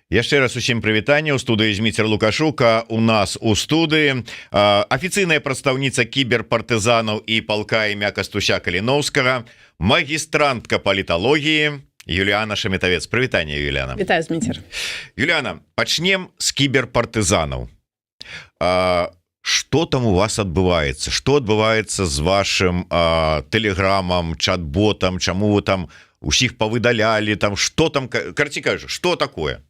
Яшчэ раз усім прывітанне. У студыі Зміцер Лукашука. У нас у студыі афіцыйная прадстаўніца кіберпартызанаў і палка імя Кастуся Каліноўскага, магістрантка паліталогіі Юліана Шаметавец. Прывітанне, Юліана. Вітаю, Зміцер. Юліана, пачнем з кіберпартызанаў. Што там у вас адбываецца? Што адбываецца з вашым тэлеграмам, чат-ботам? Чаму вы там усіх павыдалялі? Там што там, карці кажу, што такое?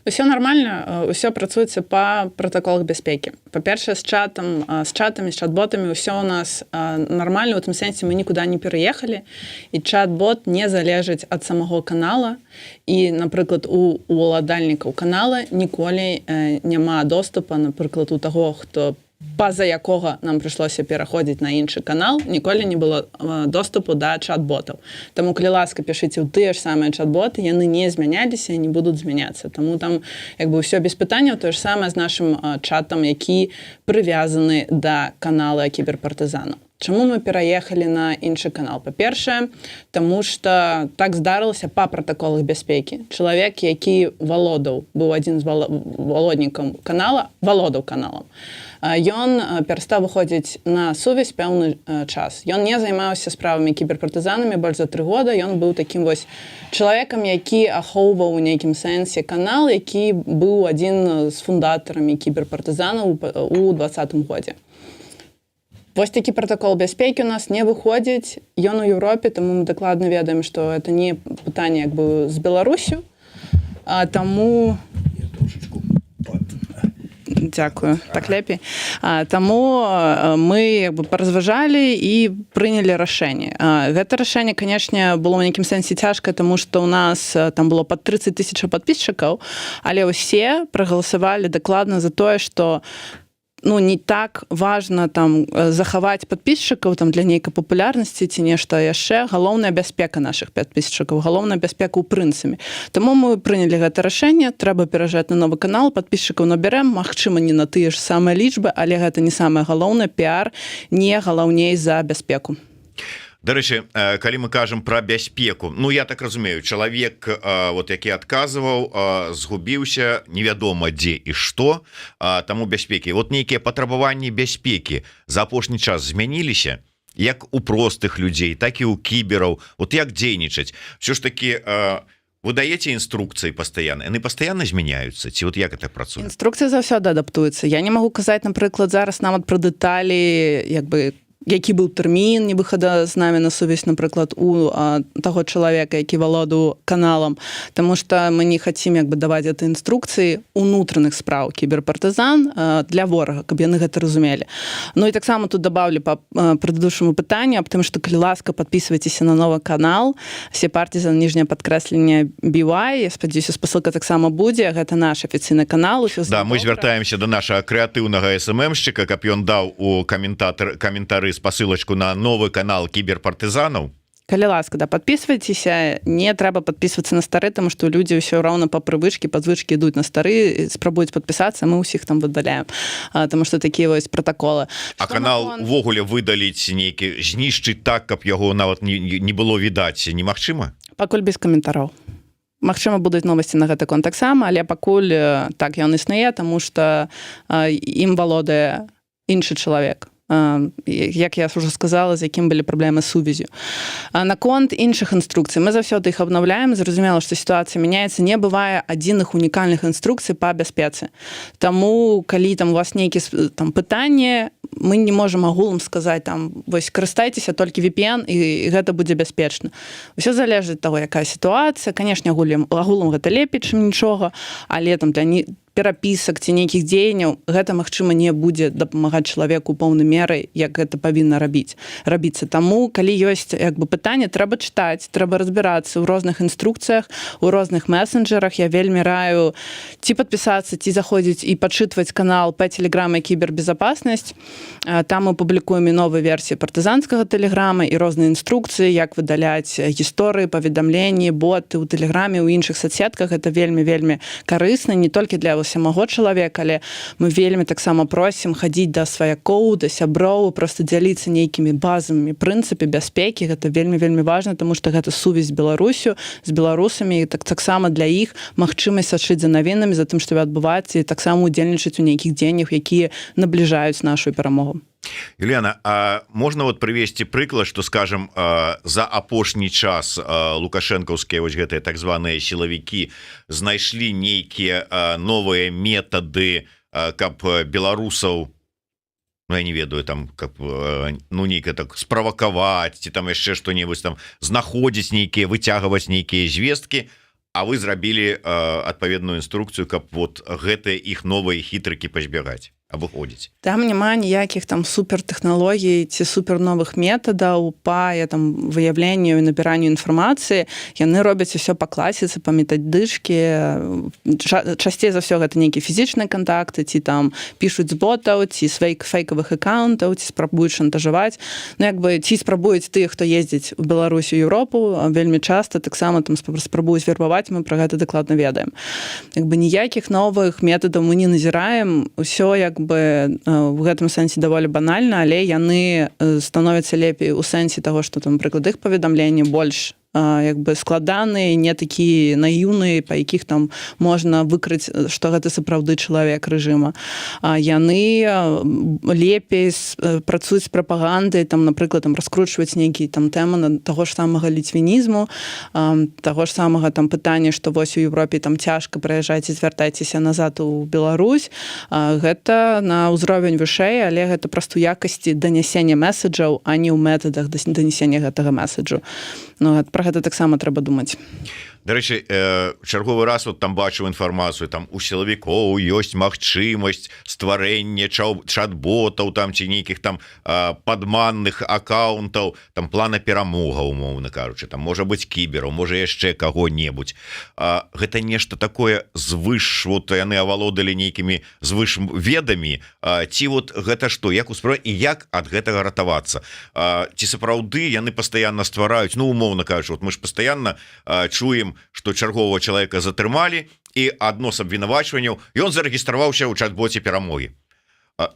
Усё нормально, усё працуецца па пратаколах бяспекі. Па-першае, з чатамі, з чат-ботамі ўсё у нас нормально, у тым сэнсе мы нікуды не пераехалі, і чат-бот не залежыць ад самого канала, і, напрыклад, у уладальнікаў канала ніколі няма доступа, напрыклад, у таго, хто па-за якога нам прыйшлося пераходзіць на іншы канал, ніколі не было доступу да чат-ботаў. Таму, калі ласка, пішыце ў тыя ж самыя чат-боты, яны не змяняліся і не будуць змяняцца. Таму там ўсё без пытанняў, тое ж самае з нашым чатам, які прывязаны да канала кіберпартызанаў. Чаму мы пераехалі на іншы канал? Па-першае, таму што так здарылася па пратаколах бяспекі. Чалавек, які быў адзін з валоднікаў канала, валодаў каналам. Ён перастаў выходзіць на сувязь пэўны час. Ён не займаўся справамі кіберпартызанамі больш за 3 года. Ён быў такім вось чалавекам, які ахоўваў у нейкім сэнсе канал, які быў адзін з фундатарамі кіберпартызанаў у 2020 годзе. Вось такі пратакол бяспекі у нас не выходзіць. Ён у Еўропе, таму мы дакладна ведаем, што это не пытанне з Беларусю. Таму... Дзякую, так лепей. Таму мы паразважалі і прынялі рашэнне. Гэта рашэнне, канешне, было ў нейкім сэнсе цяжкае, таму што ў нас там было пад 30 000 падпісчыкаў, але ўсе прагаласавалі дакладна за тое, што не так важна там захаваць падпісчыкаў там для нейкай папулярнасці ці нешта яшчэ. Галоўная бяспека нашых падпісчыкаў, галоўная бяспека ў прынцыпе. Таму мы прынялі гэта рашэнне, трэба пераязджаць на новы канал, падпісчыкаў набярэм, магчыма, не на тыя ж самыя лічбы, але гэта не самае галоўнае, піар не галоўней за бяспеку. Дарэчы, калі мы кажам пра бяспеку, я так разумею, чалавек, які адказваў, згубіўся, невядома дзе і што, таму бяспекі. Нейкія патрабаванні бяспекі за апошні час змяніліся, як у простых людзей, так і ў кібераў. Як дзейнічаць? Все ж таки, вы даеце інструкцыі пастаянна, яны пастаянна змяняюцца, ці як это працуе? Інструкцыя заўсёды адаптуецца. Я не магу казаць, напрыклад, зараз нават пра дэталі, які быў тэрмін невыхада з намі на сувязь, напрыклад, у таго чалавека, які валодаў каналам, таму што мы не хацім даваць гэта інструкцыі унутраных спраў кіберпартызан для ворага, каб яны гэта разумелі. І таксама тут дабаўлю па прадыдучаму пытанню аб тым, што калі ласка, падпісвайцеся на новы канал Сепартизан, ніжняе падкрэсленне BY. Я спадзяюся, спасылка таксама будзе. Гэта наш афіцыйны канал. Да, мы звяртаемся да нашага крэатыўнага СММшчыка, каб ён даў у каментары спасылачку на новы канал кіберпартызанаў. Калі ласка, падпісвайцеся, не трэба падпісвацца на стары, таму што людзі ўсё роўна па прывычкі, па звычкі ідуць на стары, спрабуюць падпісацца, мы ўсіх там выдаляем, таму што такія вось пратаколы. А канал увогуле выдаліць нейкі, знішчыць так, каб яго нават не было відаць, немагчыма? Пакуль без каментараў. Магчыма, будуць новасці на гэты конт таксама, але пакуль так ён існуе, таму што ім валодае іншы чалавек. Як я ўжо сказала, з якім былі праблемы з сувязю. Наконт іншых інструкцый, мы заўсёды іх абнаўляем, зразумела, што сітуацыя мяняецца, не бывае адзіных унікальных інструкцый па бяспецы. Таму, калі у вас нейкія пытанні, мы не можам агулам сказаць, вось карыстайцеся толькі VPN, і гэта будзе бяспечна. Усё залежыць ад таго, якая сітуацыя. Канешне, агулам гэта лепей, чым нічога, але для перапісак ці нейкіх дзеянняў гэта, магчыма, не будзе дапамагаць чалавеку поўнай мерай, як гэта павінна рабіцца. Таму, калі ёсць пытанне, трэба чытаць, трэба разбірацца ў розных інструкцыях, у розных месенджерах. Я вельмі раю ці падпісацца, ці заходзіць і пачытваць канал па тэлеграме кібербезапаснасць. Там мы публікуем і новыя версіі партызанскага тэлеграма і розныя інструкцыі, як выдаляць гісторыі, паведамленні, боты ў тэлеграме, у іншых соцсетках. Гэта вельмі-вельмі карысна, не толькі для самого чалавека, але мы вельмі таксама просім хадзіць да сваякоў, да сяброў, просто дзяліцца нейкімі базавымі прынцыпе бяспекі. Гэта вельмі важна, таму што гэта сувязь з Беларусю, з беларусамі, і таксама для іх магчымасць сачыць за навінамі, за тым, што адбываецца, і таксама удзельнічаць у нейкіх дзеяннях, якія набліжаюць нашу перамогу. Елена, а можна вот прывесці прыклад, што скажем, за апошні час лукашэнкаўскія вось гэтыя так званыя сілавікі знайшлі нейкія новыя метады, каб беларусаў, ну я не ведаю, там каб ну нейка так справакаваць ці там яшчэ што-небудзь там знаходзіць нейкія, выцягваць нейкія звесткі, а вы зрабілі адпаведную інструкцыю, каб вот гэтыя іх новыя хітрыкі пазбягаць, абыходзіць. Там няма ніякіх там супертэхналогій ці суперновых метадаў па там выяўленню і набіранню інфармацыі. Яны робяць усё па класіцы, па метадычкі. Часцей за ўсё гэта нейкія фізічныя кантакты, ці там пішуць з ботаў, ці фейкавых аккаунтаў, ці спрабуюць шантажаваць. Ну як бы ці спрабуюць тых, хто ездзіць у Беларусь, у Еўропу, вельмі часта таксама там спрабуюць вербаваць, мы пра гэта дакладна ведаем. Як бы ніякіх новых метадаў мы не назіраем, усё як бы в гэтым сэнсе даволі банальна, але яны становяцца лепей у сэнсе таго, што там, напрыклад, іх паведамленні больш як бы складаныя, не такія наіўныя, па якіх там можна выкрыць, што гэта сапраўды чалавек рэжыма. Яны лепей працуюць з прапагандай, там, напрыклад, там раскручваць нейкія там тэмы таго ж самага ліцвінізму, таго ж самага там пытання, што вось у Еўропе там цяжка прыязджаць і звяртайцеся назад у Беларусь. Гэта на ўзровень вышэй, але гэта проста ў якасці данясення месаджаў, а не ў метадах данясення гэтага месаджу. Ну, пра гэта таксама трэба думаць. Дарэчы, чарговы раз вот там бачыў інфармацыю, там у сілавікоў ёсць магчымасць стварэння чат-ботаў там ці нейкіх там падманных аккаунтаў, там плана перамога, умоўна кажучы, там можа быць кібераў, можа яшчэ каго-небудзь. Гэта нешта такое звыш, вот яны авалодалі нейкімі звыш ведамі, ці вот гэта што, як успраўляць і як ад гэтага ратавацца? Ці сапраўды яны пастаянна ствараюць, ну умоўна кажучы, вот мы ж пастаянна чуем, што чаргового чалавека затрымалі і адно з абвінавачванняў, ён зарэгістраваўся ў чат-боце перамогі.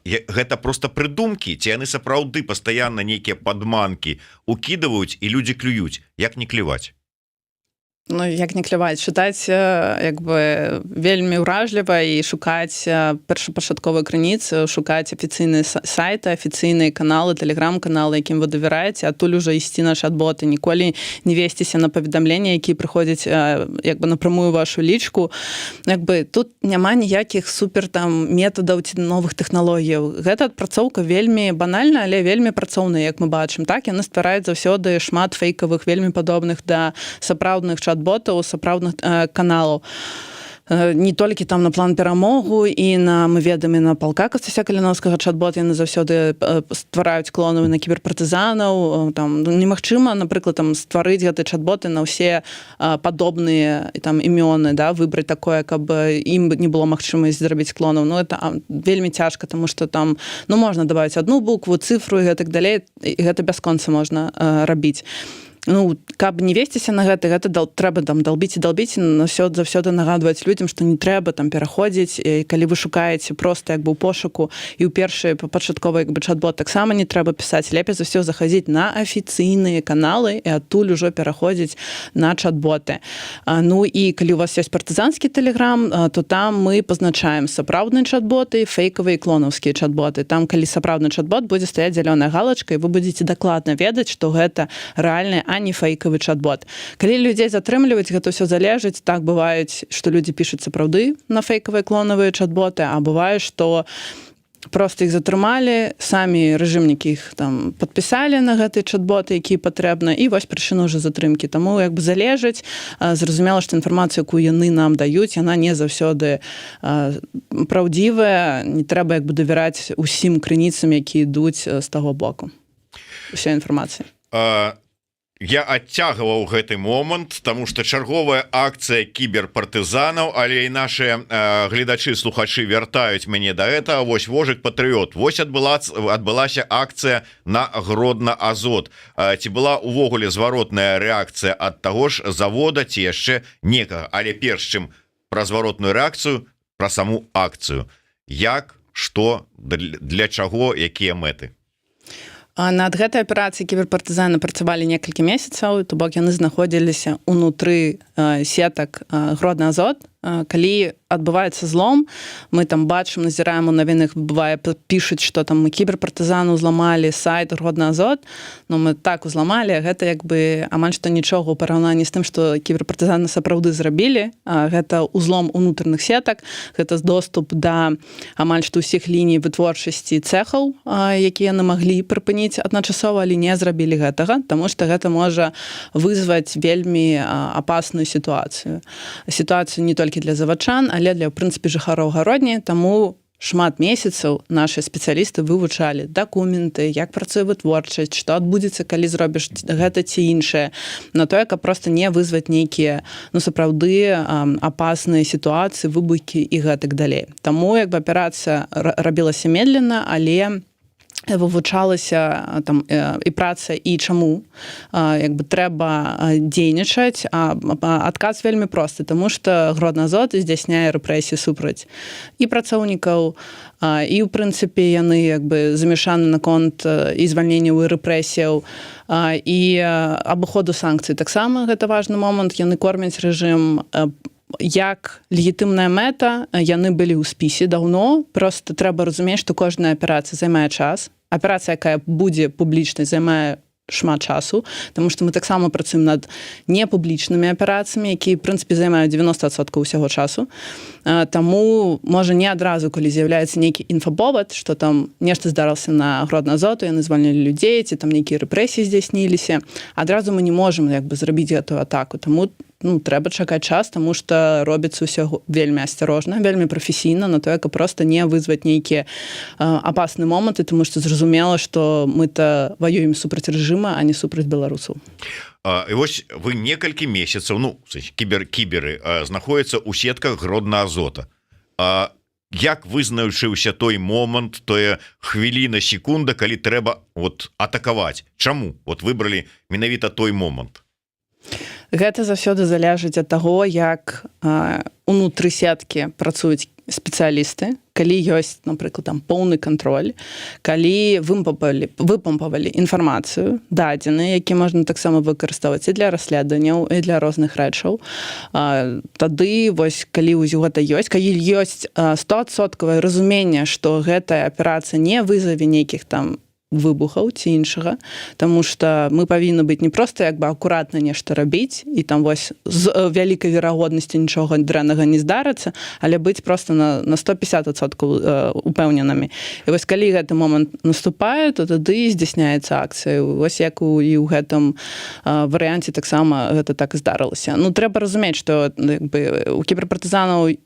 Гэта проста прыдумкі, ці яны сапраўды пастаянна нейкія падманкі укідваюць і людзі клююць, як не кліваць? Ну, як не кляваць, чытаць як бы вельмі ўражліва і шукаць першапачатковыя крыніцы, шукаць афіцыйныя сайты, афіцыйныя каналы, тэлеграм-каналы, якім вы давяраеце, адтуль ужо ісці на чат-боты, ніколі не весціся на паведамленні, якія прыходзяць як бы напрамую вашу лічку. Як бы тут няма ніякіх супер там метадаў ці новых тэхналогіяў. Гэта адпрацоўка вельмі банальна, але вельмі працоўная, як мы бачым. Так, яны ствараюць заўсёды шмат фейкавых, вельмі падобных да сапраўдных чат-ботаў, сапраўдных каналаў. Не толькі там на план перамогу і мы ведаем і на палка Костася Каліновскага чат-бот, яны заўсёды ствараюць клонавы на кіберпартызанаў. Там немагчыма, напрыклад, там стварыць гэты чат-боты на ўсе падобныя там імёны, да, выбраць такое, каб ім не было магчымасць зрабіць клонаў. Ну это вельмі цяжка, таму што там ну можна дабавіць одну букву, цифру і гэтак далей, і гэта бясконца можна рабіць. Ну, каб не весціся на гэта трэба там далбіць і далбіць, заўсёды нагадваць людзям, што не трэба там пераходзіць, і калі вы шукаеце проста як бы ў пошуку і ў першы пачатковы як бы чат-бот таксама не трэба пісаць, лепей за ўсё захадзіць на афіцыйныя каналы і адтуль ужо пераходзіць на чат-боты. Ну і калі у вас ёсць партызанскі тэлеграм, то там мы пазначаем сапраўдныя чат-боты, фейкавыя і клонаўскія чат-боты. Там калі сапраўдны чат-бот будзе стаяць зялёная галачка, і вы будзеце дакладна ведаць, што гэта рэальны, а не фейкавы чат-бот. Калі людзей затрымліваць, гэта ўсё залежыць. Так бываюць, што людзі пішуць сапраўды на фейкавыя клонавыя чат-боты, а бывае, што просто іх затрымалі, самі рэжымнікі іх там падпісалі на гэтыя чат-боты, якія патрэбна, і вось прычына ўжо затрымкі. Таму як бы залежыць, зразумела, што інфармацыя, якую яны нам даюць, яна не заўсёды праўдзівая, не трэба як бы давяраць усім крыніцам, якія ідуць з таго боку. Уся інфармацыя. Я адцягваў гэты момант, таму што чарговая акцыя кіберпартызанаў, але і нашыя гледачы, слухачы вяртаюць мяне да гэтага. Вось Вожык Патрыёт. Вось адбылася акцыя на Гродна-Азот. Ці была увогуле зваротная рэакцыя ад таго ж завода ці яшчэ некага? Але перш чым пра зваротную рэакцыю, про саму акцыю, як, што, для чаго, якія мэты? Над гэтай аперацыяй кіберпартызаны працавалі некалькі месяцаў, то бок яны знаходзіліся ўнутры сетак Гродны Азот. Калі адбываецца злом, мы там бачым, назіраем у навінах, бывае, пішуць, што там кіберпартызаны ўзламалі сайт Гродны Азот, но мы так узламалі, гэта як бы амаль што нічога ў параўнанні з тым, што кіберпартызаны сапраўды зрабілі. Гэта ўзлом унутраных сетак, гэта доступ да амаль што ўсіх ліній вытворчасці цэхаў, якія яны маглі прыпыніць адначасова, але не зрабілі гэтага, таму што гэта можа вызваць вельмі апасную сітуацыю. Сітуацыю не толькі для завадчан, але для, в прынцыпе, жыхароў Гародні, таму шмат месяцаў нашы спецыялісты вывучалі дакументы, як працуе вытворчасць, што адбудзецца, калі зробіш гэта ці іншае, на тое, каб проста не вызваць нейкія, сапраўды апасныя сітуацыі, выбухі і гэтак далей. Таму як бы аперацыя рабілася медленно, але вывучалася там і праца, і чаму як бы трэба дзейнічаць. Адказ вельмі просты, таму што Гродны Азот здзяйсняе рэпрэсіі супраць і працаўнікаў, і ў прынцыпе яны як бы замешаны наконт і звальненняў і рэпрэсіяў, і абыходу санкцый. Таксама гэта важны момант, яны кормяць рэжым як легітымная мэта, яны былі ў спісе даўно, просто трэба разумець, што кожная аперацыя займае час. Аперацыя, якая будзе публічнай, займае шмат часу, тому што мы таксама працуем над непублічнымі аперацыямі, якія, в прынцыпе, займаюць 90% ўсяго часу. Таму, можа, не адразу, калі з'яўляецца нейкі інфаповад, што там нешта здарылася на Гродны Азот, яны звальнілі людзей, ці там нейкія рэпрэсіі здзяйсніліся, адразу мы не можам як бы зрабіць гэтую атаку. Таму трэба чакаць час, таму што робіцца ўсё вельмі асцярожна, вельмі прафесійна, на тое, каб проста не вызваць нейкія апасныя моманты, таму што зразумела, што мы-то ваюем супраць рэжыма, а не супраць беларусаў. І вось вы некалькі месяцаў, кіберы знаходзяцца ў сетках Гродна Азота. Як вызначыўся той момант, тое хвіліна, секунда, калі трэба атакаваць? Чаму выбралі менавіта той момант? Гэта заўсёды залежыць ад таго, як унутры сеткі працуюць спецыялісты, калі ёсць, напрыклад, там поўны кантроль, калі выпампавалі інфармацыю, дадзеныя, які можна таксама выкарыстоўваць і для расследаванняў, і для розных рэчаў. Тады, калі гэта ёсць, калі ёсць 100% разуменне, што гэтая аперацыя не вызаве нейкіх там выбухаў ці іншага, таму што мы павінны быць не проста як бы акуратна нешта рабіць і там з вялікай верагоднасцю нічога дрэннага не здарыцца, але быць проста на 150% упэўненымі. І калі гэты момант наступае, то тады здзяйсняецца акцыя. Як і ў гэтым варыянце таксама гэта так і здарылася. Трэба разумець, што у кіберпартызанаў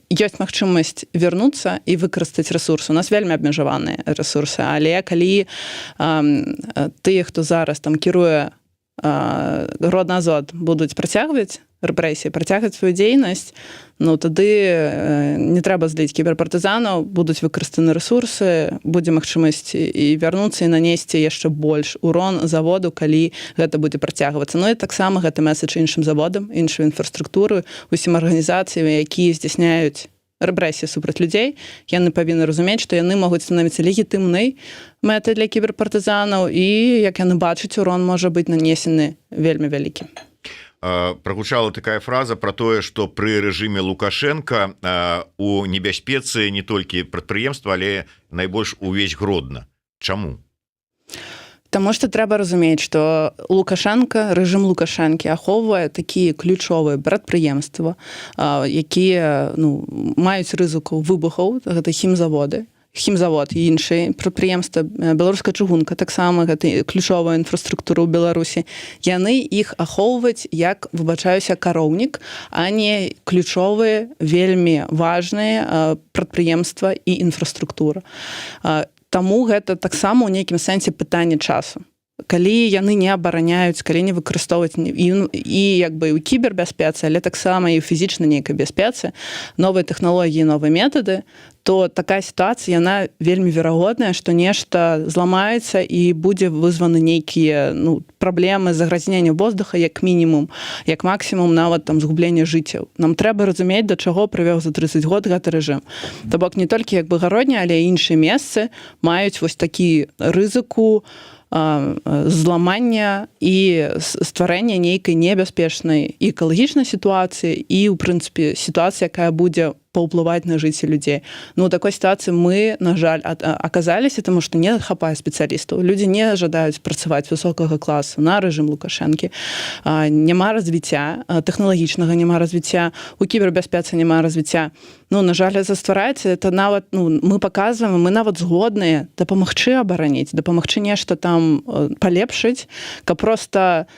ёсць магчымасць вярнуцца і выкарыстаць рэсурсы. У нас вельмі абмежаваныя рэсурсы, але калі тыя, хто зараз там кіруе Гродны Азот, будуць працягваць рэпрэсіі, працягваць сваю дзейнасць, тады не трэба зліць кіберпартызанаў, будуць выкарыстаны рэсурсы, будзе магчымасць і вярнуцца і нанесці яшчэ больш урон заводу, калі гэта будзе працягвацца. І таксама гэта меседж іншым заводам, іншай інфраструктуры, усім арганізацыям, якія здзяйсняюць рэпрэсіі супраць людзей, яны павінны разумець, што яны могуць становіцца легітымнай мэтай для кіберпартызанаў, і, як яны бачаць, урон можа быць нанесены вельмі вялікі. Прагучала такая фраза про тое, што пры рэжыме Лукашенка у небяспецы не толькі прадпрыемства, але найбольш увесь Гродна. Чаму? Таму што трэба разумець, што рэжым Лукашэнкі ахоўвае такія ключовыя прадпрыемствы, якія маюць рызыку выбухаў, гэта хімзавод і іншыя прадпрыемствы, беларуская чыгунка таксама, гэта ключовая інфраструктура ў Беларусі. Яны іх ахоўваюць як, выбачаюся, кароўнік, а не ключовыя, вельмі важныя прадпрыемства і інфраструктура. Таму гэта таксама ў нейкім сэнсе пытанне часу. калі яны не абараняюць, калі не выкарыстоўваць і як бы ў кібербяспецы, але таксама і ў фізічна нейкай бяспецы, новыя тэхналогіі, новыя метады, то такая сітуацыя, яна вельмі верагодная, што нешта зламаецца і будзе вызваны нейкія праблемы загрязнення воздуха як мінімум, як максімум нават там згублення жыццяў. Нам трэба разумець, да чаго прывёў за 30 год гэты рэжым. То бок не толькі як бы гародня, але і іншыя месцы маюць вось такі рызыку зламання і стварэння нейкай небяспечнай і экалагічнай сітуацыі і, ў прынцыпе, сітуацыя, якая будзе паўплываць на жыцці людзей. Ну, у такой сітуацыі мы, на жаль, аказаліся, таму што не хапае спецыялістаў. Людзі не жадаюць працаваць высокага класу на рэжым Лукашэнкі. Няма развіцця тэхналагічнага, няма развіцця, у кібербяспецы няма развіцця. Ну, на жаль, заствараецца, это нават, мы паказваем, мы нават згодныя дапамагчы абараніць, дапамагчы нешта там палепшыць, каб проста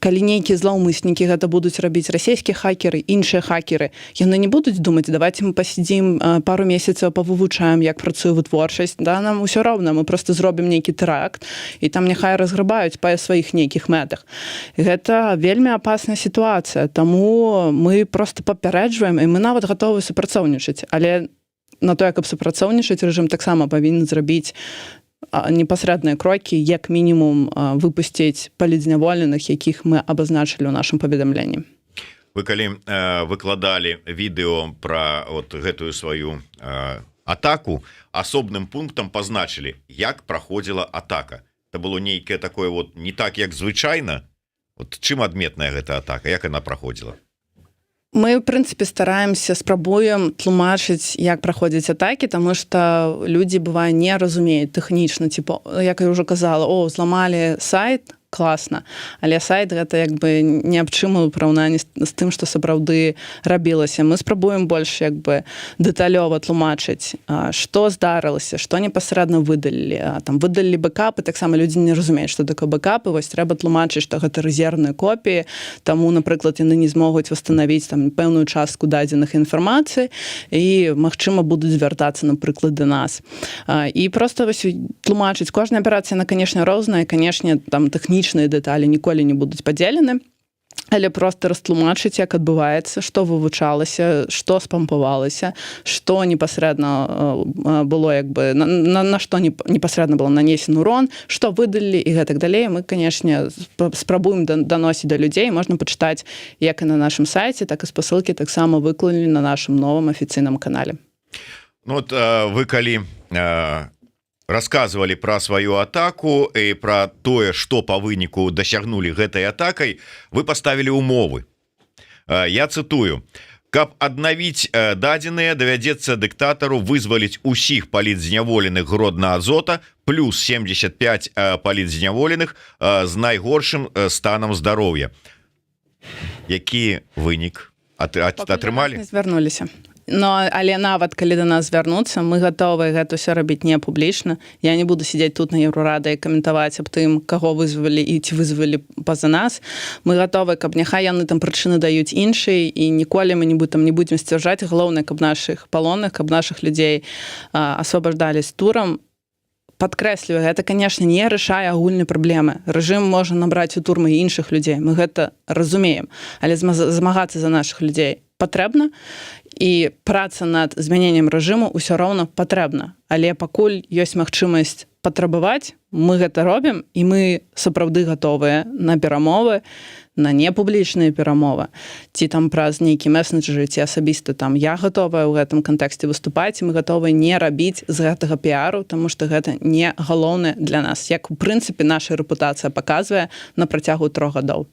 калі нейкія злаўмыснікі гэта будуць рабіць расійскія хакеры, іншыя хакеры, яны не будуць думаць, давайте мы пасядзім пару месяцаў, павывучаем, як працуе вытворчасць, да, нам усё роўна, мы просто зробім нейкі тэракт, і там няхай разграбаюць па сваіх нейкіх мэтах. Гэта вельмі апасная сітуацыя, таму мы просто папярэджваем, і мы нават гатовы супрацоўнічаць, але на тое, каб супрацоўнічаць, рэжым таксама павінен зрабіць непасрэдныя крокі, як мінімум выпусціць палідзняволеных, якіх мы абазначылі ў нашым паведамленні. Вы калі выкладалі відэо пра вот гэтую сваю атаку, асобным пунктам пазначылі, як праходзіла атака. Это было нейкае такое вот не так, як звычайна. Вот чым адметная гэта атака, як яна праходзіла? Мы, в прынцыпе, стараемся, спрабуем тлумачыць, як праходзяць атакі, таму што людзі, бывае, не разумеюць тэхнічна, типа, як я ўжо казала, зламалі сайт, класна, але сайт гэта як бы не аб чым у параўнанні з тым, што сапраўды рабілася. Мы спрабуем больш як бы дэталёва тлумачыць, што здарылася, што непасрэдна выдалілі. Там выдалілі бэкапы, таксама людзі не разумеюць, што такое бэкапы, вось трэба тлумачыць, што гэта рэзервныя копіі, таму, напрыклад, яны не змогуць восстановіць там пэўную частку дадзеных інфармацыі і, магчыма, будуць звяртацца, напрыклад, да нас. І проста вось тлумачыць. Кожная аперацыя, яна, канешне, розная, канешне, там тэхнічныя дэталі ніколі не будуць падзелены, але проста растлумачыць, як адбываецца, што вывучалася, што спампавалася, што непасрэдна было, як бы, на што непасрэдна было нанесен урон, што выдалілі і гэтак далей. Мы, канешне, спрабуем даносіць да людзей. Можна пачытаць як і на нашым сайце, так і спасылкі таксама выклалі на нашым новым афіцыйным канале. Ну, вот вы калі рассказывали про свою атаку и про тое, что по выніку дасягнули гэтай атакай, вы поставили умовы. Я цитую: каб аднавіць дадзеныя, давядзецца дыктатару вызваліць усіх палітзняволеных Гродна Азота плюс 75 палітзняволеных з найгоршым станам здароўя. Які вынік атрымалі? Звярнуліся. Але нават калі да нас звярнуцца, мы гатовыя гэта ўсё рабіць не публічна. Я не буду сядзець тут на Еўрорады і каментаваць аб тым, каго вызвалі і ці вызвалі па-за нас. Мы гатовыя, каб няхай яны там прычыны даюць іншыя, і ніколі мы не будзем сцвярджаць. Галоўнае, каб нашых палонных, каб нашых людзей асвабаждалі з турам. Падкрэсліваю, гэта, канешне, не рашае агульнай праблемы. Рэжым можа набраць у турмы іншых людзей. Мы гэта разумеем. Але змагацца за нашых людзей патрэбна, і праца над змяненнем рэжыму ўсё роўна патрэбна. Але пакуль ёсць магчымасць патрабаваць, мы гэта робім, і мы сапраўды гатовыя на перамовы, на непублічныя перамовы. Ці там праз нейкі месенджеры, ці асабіста там я гатовая ў гэтым кантэксце выступаць, і мы гатовыя не рабіць з гэтага піару, таму што гэта не галоўнае для нас. Як, у прынцыпе, наша рэпутацыя паказвае на працягу 3 гадоў.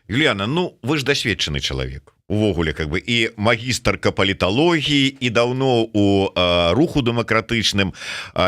Юліяна, ну, вы ж дасведчаны чалавек. Увогуле, как бы, і магістарка паліталогіі, і даўно у руху дэмакратычным,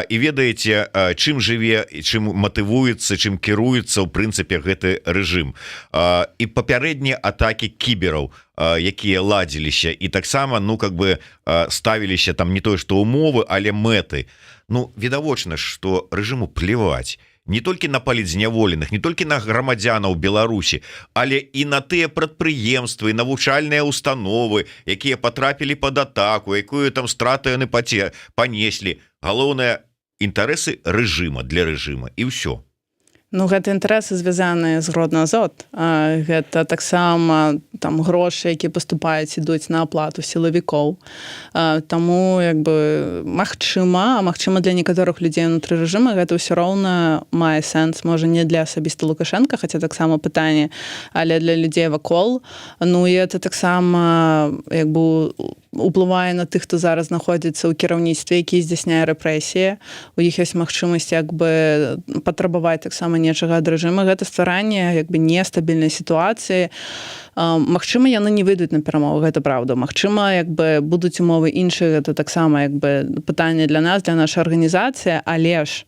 і ведаеце, чым жыве, чым матывуецца, чым кіруецца, у прынцыпе, гэты рэжым. І папярэднія атакі кібераў, якія ладзіліся, і таксама, ну, как бы, ставіліся там не тое, што умовы, але мэты. Ну, відавочна, што рэжыму плеваць. Не толькі на палітзняволеных, не толькі на грамадзянаў Беларусі, але і на тыя прадпрыемствы, навучальныя установы, якія патрапілі пад атаку, якую там страту яны панеслі. Галоўнае, інтарэсы рэжыма для рэжыма, і ўсё. Ну, гэта інтарэсы звязаныя з Гродно-Азот. Гэта таксама там грошы, якія паступаюць, ідуць на аплату сілавікоў. Таму магчыма для некаторых людзей унутры рэжыма гэта ўсё роўна мае сэнс, можа не для асабіста Лукашенка, хаця таксама пытанне, але для людзей вакол. Ну і это таксама уплывае на тых, хто зараз знаходзіцца ў кіраўніцтве, які здзяйсняе рэпрэсіі. У іх ёсць магчымасць патрабаваць таксама нечага ад рэжыма. Гэта стваранне нестабільнай сітуацыі. Магчыма, яны не выйдуць на перамовы, гэта правда. Магчыма, будуць умовы іншыя, гэта таксама пытанне для нас, для нашай арганізацыі, але ж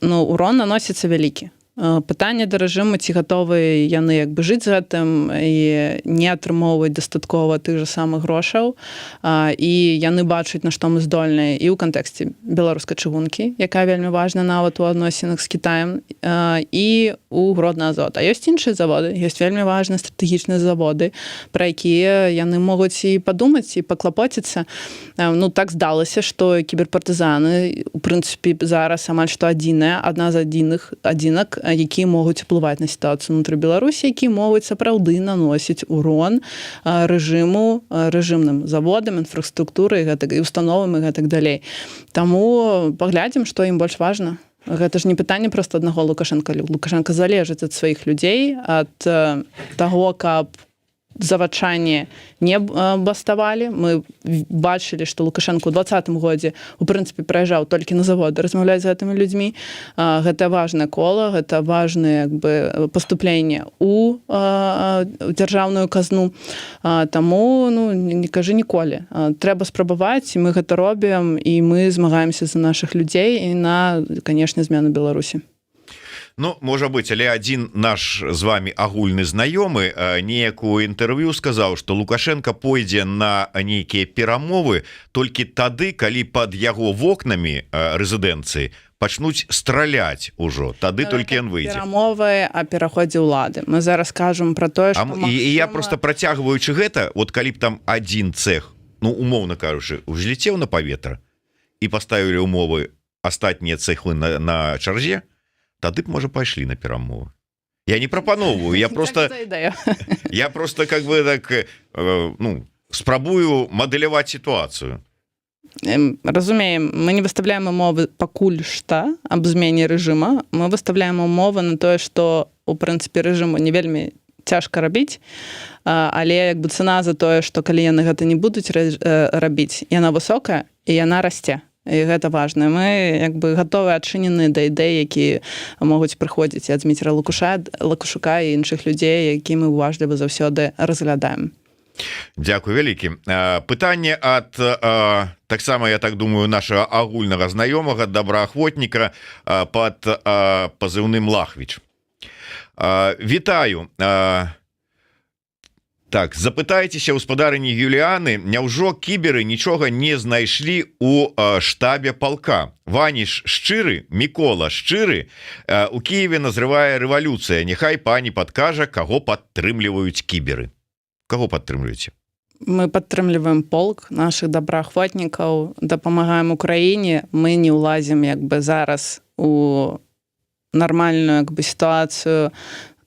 урон наносіцца вялікі. Пытанне да рэжыму, ці гатовы яны жыць з гэтым і не атрымоўваць дастаткова тых жа самых грошаў, і яны бачаць, на што мы здольныя і ў кантэксце беларускай чыгункі, якая вельмі важна нават у адносінах з Кітаем, і ў Гродно-Азот. А ёсць іншыя заводы, ёсць вельмі важныя стратэгічныя заводы, пра якія яны могуць і падумаць, і паклапоціцца. Так здалася, што кіберпартызаны, у прынцыпе, зараз амаль што адна з адзінак, якія могуць уплываць на сітуацыю ўнутры Беларусі, якія могуць сапраўды наносіць урон рэжыму, рэжымным заводам, інфраструктуры і установам і гэтак далей. Таму паглядзім, што ім больш важна. Гэта ж не пытанне проста аднаго Лукашенка. Лукашенка залежыць ад сваіх людзей, ад таго, каб завачанне не баставалі. Мы бачылі, што Лукашенко ў 2020 годзе у прынцыпе прыязджаў толькі на заводы размаўляць з гэтымі людзьмі. Гэта важнае кола, гэта важнае паступленне ў дзяржаўную казну. Таму не кажы ніколі. Трэба спрабаваць, і мы гэта робім, і мы змагаемся за нашых людзей і на, канешне, змену Беларусі. Можа быць, але адзін наш з вами агульны знаёмы неякую інтэрв'ю сказаў, што Лукашенко пойдзе на нейкія перамовы толькі тады, калі пад яго вокнамі рэзідэнцыі пачнуць страляць ужо, тады толькі ён выйдзе. Перамовы о пераходзе ўлады. Мы зараз кажам пра тое, што І я просто працягваючы гэта, калі б там адзін цэх, умоўна кажучы, узлецеў на паветра і паставілі умовы астатнія цэхы на чарзе, тады б, можа, пайшлі на перамовы. Я не прапановваю, я просто спрабую мадэляваць сітуацыю. Разумеем, мы не выставляем умовы пакуль што аб змене рэжыма, мы выставляем умовы на тое, што у прынцыпе рэжыму не вельмі цяжка рабіць, але цана за тое, што калі яны гэта не будуць рабіць, яна высокая і яна расце. І гэта важна. Мы гатовы адчынены да ідэй, якія могуць прыходзіць ад Зміцера Лакушука і іншых людзей, які мы уважліва заўсёды разглядаем. Дзякуй вялікі. Пытанне ад таксама, я так думаю, нашага агульнага знаёмага добраахвотніка пад пазыўным Лахвіч. Вітаю. Так, запытайцеся гаспадарыні Юліаны, няўжо кіберы нічога не знайшлі у штабе палка? Ваніш шчыры, Мікола шчыры, у Кіеве назрывае рэвалюцыя. Няхай пані падкажа, каго падтрымліваюць кіберы. Каго падтрымліваеце? Мы падтрымліваем полк нашых добраахвотнікаў, дапамагаем Украіне. Мы не ўлазім зараз у нармальную сітуацыю.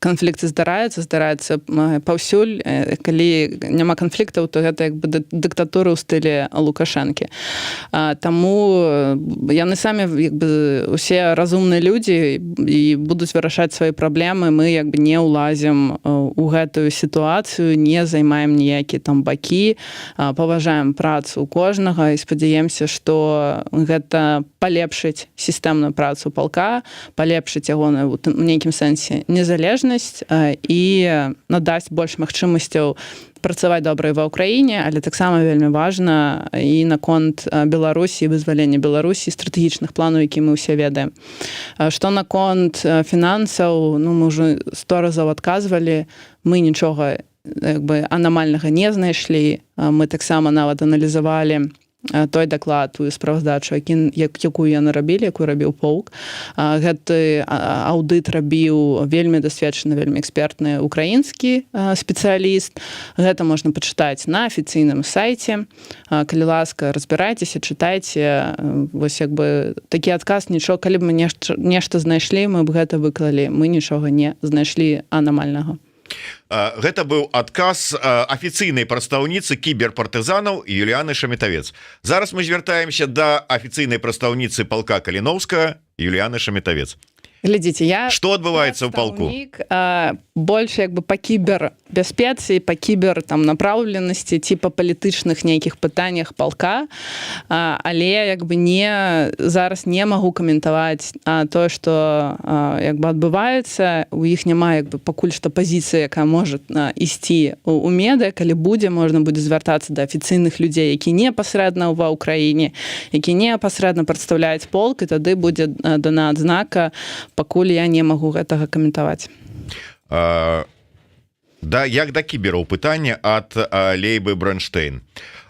Канфлікты здараецца паўсюль. Калі няма канфліктаў, то гэта дыктатура ў стылі Лукашэнкі. Таму яны самі усе разумныя людзі і будуць вырашаць свае праблемы. Мы не ўлазім у гэтую сітуацыю, не займаем ніякія там бакі, паважаем працу кожнага і спадзяемся, што гэта палепшыць сістэмную працу палка, палепшыць ягоную у нейкім сэнсе незалежнасць і надасць больш магчымасцяў працаваць добра ва ўкраіне, але таксама вельмі важна і наконт Беларусі, вызвалення Беларусі, стратэгічных планаў, які мы ўсе ведаем. Што наконт фінансаў, мы ўжо 100 разоў адказвалі, мы нічога анамальнага не знайшлі. Мы таксама нават аналізавалі той даклад, тую справаздачу, якую яны рабілі, якую рабіў полк. Гэты аўдыт рабіў вельмі дасведчаны, вельмі экспертны украінскі спецыяліст. Гэта можна пачытаць на афіцыйным сайце. Калі ласка, разбірайцеся, чытайце. Вось як бы такі адказ, нічого, калі б мы нешта знайшлі, мы б гэта выклалі. Мы нічога не знайшлі анамальнага. Гэта быў адказ афіцыйнай прадстаўніцы кіберпартызанаў Юліяны Шамітавец. Зараз мы звяртаемся да афіцыйнай прадстаўніцы палка Каліноўскага Юліяны Шамітавец. Глядзіце, я што адбываецца ў палку? Больш як бы па кібербяспецы, па кібер там напраўленасці ці па палітычных нейкіх пытаннях палка, але як бы зараз не магу каментаваць тое, што як бы адбываецца. У іх няма як бы пакуль што пазіцыі, якая можа ісці у медыа. Калі будзе, можна будзе звяртацца да афіцыйных людзей, які непасрэдна ва ўкраіне, які непасрэдна прадстаўляюць полк, і тады будзе дана адзнака. Пакуль я не магу гэтага каментаваць. Як да кібераў пытанне ад Лейбы Бранштейн.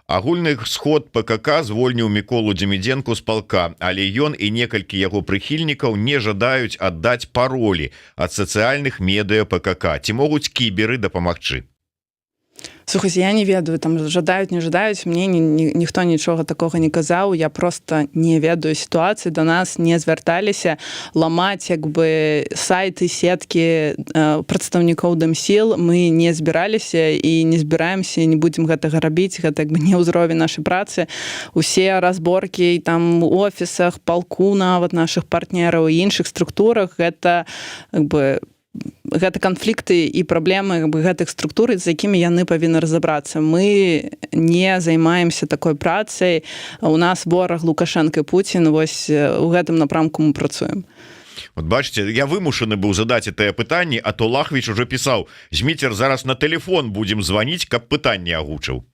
Агульны сход ПКК звольніў Міколу Дземідзенку з палка, але ён і некалькі яго прыхільнікаў не жадаюць аддаць паролі ад сацыяльных медыа ПКК. Ці могуць кіберы дапамагчы? Слухайце, я не ведаю, там жадаюць, не жадаюць, мне ніхто нічога такога не казаў, я просто не ведаю сітуацыі, да нас не звярталіся ламаць як бы сайты, сеткі прадстаўнікоў Дэмсіл, мы не збіраліся і не збіраемся, не будзем гэтага рабіць, гэта як бы не ўзровень нашай працы. Усе разборкі там у офісах, палку нават нашых партнераў і іншых структурах, гэта як бы гэта канфлікты і праблемы гэтых структур, з якімі яны павінны разабрацца. Мы не займаемся такой працай. У нас вораг Лукашенко і Пуцін, вось у гэтым напрамку мы працуем. Вот бачыце, я вымушаны быў задаць гэтае пытанне, а то Лахвіч уже пісаў: Зміцер, зараз на телефон будзем званіць, каб пытанне агучыў.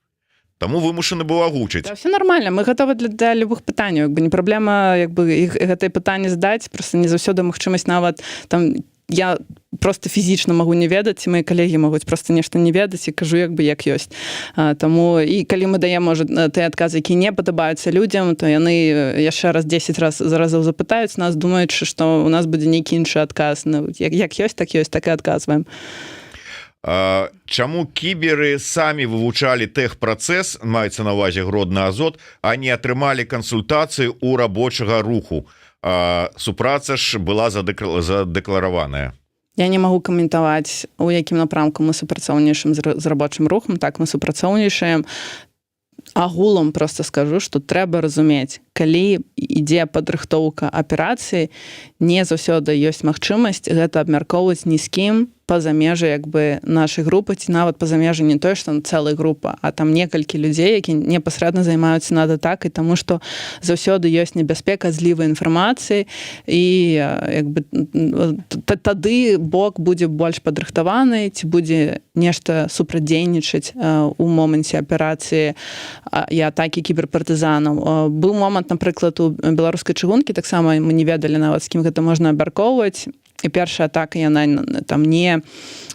Таму вымушаны быў агучыць. Да, все нормально, мы гатовы для любых пытанняў. Як бы не праблема як бы гэтае пытанне здаць, просто не заўсёды магчымасць нават там. Я просто фізічна магу не ведаць, і мои калегі могуць просто нешта не ведаць, і кажу як бы як ёсць. Таму і калі мы даем, можа, тыя адказы, які не падабаюцца людзям, то яны яшчэ раз 10 разоў запытаюць нас, думаючы, што у нас будзе нейкі іншы адказ. Ну, як ёсць, так і адказваем. Чаму кіберы самі вывучалі тэхпрацэс, маецца на ўвазе Гродны Азот, а не атрымалі кансультацыі ў рабочага руху? Супраца ж была задэклараваная. Я не магу каментаваць, у якім напрамку мы супрацоўнічаем з рабочым рухам. Так, мы супрацоўнічаем. Агулам просто скажу, што трэба разумець, калі ідзе падрыхтоўка аперацыі, не заўсёды ёсць магчымасць гэта абмяркоўваць ні з кім па-за межы як бы нашай групы, ці нават па-за межы не тое, што цэлая група, а там некалькі людзей, які непасрэдна займаюцца над атакай, таму што заўсёды ёсць небяспека зліву інфармацыі, і як бы тады бок будзе больш падрыхтаваны, ці будзе нешта супрацьдзейнічаць у моманце аперацыі і атакі кіберпартызанаў. Быў момант, напрыклад, у беларускай чыгункі, таксама мы не ведалі нават, з кім гэта можна абмяркоўваць, і першая атака яна там не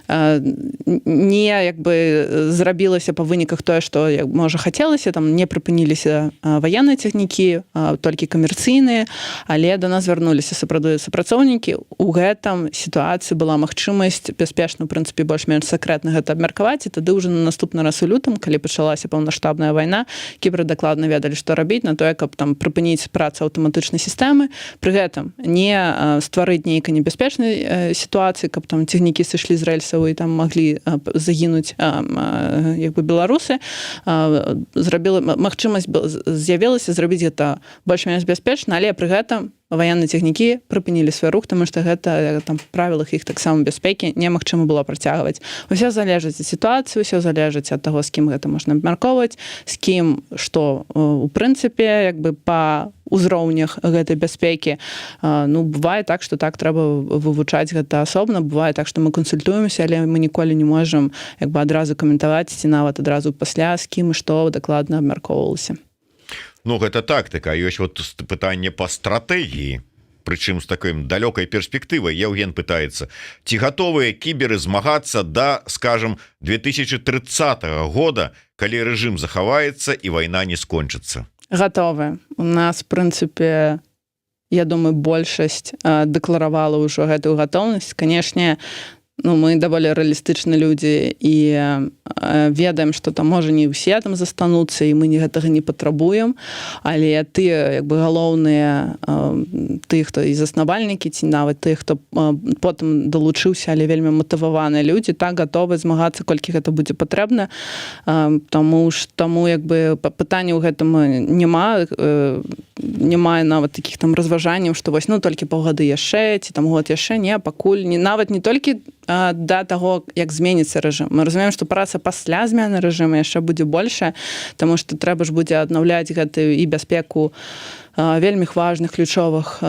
як бы зрабілася па выніках тое, што можа хацелася, там не прыпыніліся ваенныя цягнікі, толькі камерцыйныя, але да нас звярнуліся супрацоўнікі. У гэтым сітуацыі была магчымасць бяспечна, у прынцыпе, больш-менш сакрэтна гэта абмеркаваць, і тады ўжо на наступны раз у лютым, калі пачалася паўнаштабная вайна, кіберы дакладна ведалі, што рабіць на тое, каб там прыпыніць працу аўтаматычнай сістэмы, пры гэтым не стварыць нейкай небяспечнай сітуацыі, каб там цягнікі сышлі з рэльсаў і там маглі загінуць як бы беларусы. Магчымасць з'явілася зрабіць гэта больш-менш бяспечна, але пры гэтым ваенныя цягнікі прыпынілі свой рух, таму што гэта там правілах іх таксама бяспекі немагчыма было працягваць. Усё залежыць ад сітуацыі, усё залежыць ад таго, з кім гэта можна абмяркоўваць, з кім што у прынцыпе як бы па узроўнях гэтай бяспекі. Ну, бывае так, што так трэба вывучаць гэта асобна, бывае так, што мы кансультуемся, але мы ніколі не можам як бы адразу каментаваць, ці нават адразу пасля, з кім і што дакладна абмяркоўвалася. Ну, гэта тактыка, ёсць вот пытанне па стратэгіі, прычым з такой далёкай перспектывай. Евген пытаецца, ці гатовыя кіберы змагацца да, скажем, 2030 года, калі рэжым захаваецца і вайна не скончыцца? Гатовы. У нас, в прынцыпе, я думаю, большасць дэкларавала ўжо гэтую гатоўнасць. Канешне, мы даволі рэалістычныя людзі і ведаем, што там можа не ўсе там застануцца, і мы гэтага не патрабуем, але тыя як бы галоўныя тыя, хто і заснавальнікі, ці нават тыя, хто потым далучыўся, але вельмі матываваныя людзі, так гатовы змагацца, колькі гэта будзе патрэбна. Таму як бы пытання ў гэтым няма нават такіх там разважанняў, што вось толькі паўгады яшчэ, ці там год яшчэ, не, пакуль нават не толькі да таго, як зменіцца рэжым. Мы разумеем, што праца пасля змены рэжыму яшчэ будзе большая, таму што трэба ж будзе аднаўляць гэтую і бяспеку вельмі важных ключовых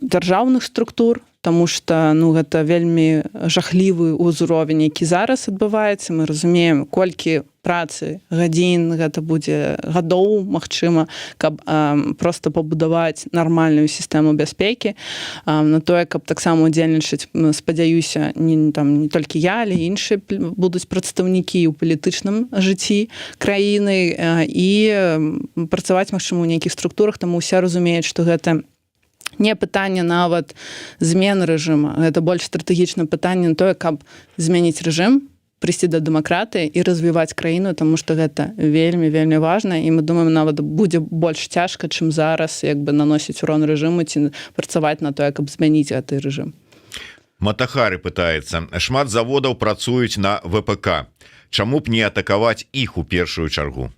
дзяржаўных структур, таму што гэта вельмі жахлівы ўзровень, які зараз адбываецца. Мы разумеем, колькі працы, гадзін, гэта будзе гадоў, магчыма, каб проста пабудаваць нармальную сістэму бяспекі. На тое, каб таксама удзельнічаць, спадзяюся, не толькі я, але іншыя будуць прадстаўнікі ў палітычным жыцці краіны і працаваць, магчыма, у нейкіх структурах, таму ўсе разумеюць, што гэта не пытанне нават змены рэжыма. Гэта больш стратэгічнае пытанне на тое, каб змяніць рэжым, прыйсці да дэмакратыі і развіваць краіну, таму што гэта вельмі важна, і мы думаем, нават будзе больш цяжка, чым зараз як бы наносіць урон рэжыму ці працаваць на тое, каб змяніць гэты рэжым. Матахары пытаецца: шмат заводаў працуюць на ВПК. Чаму б не атакаваць іх у першую чаргу?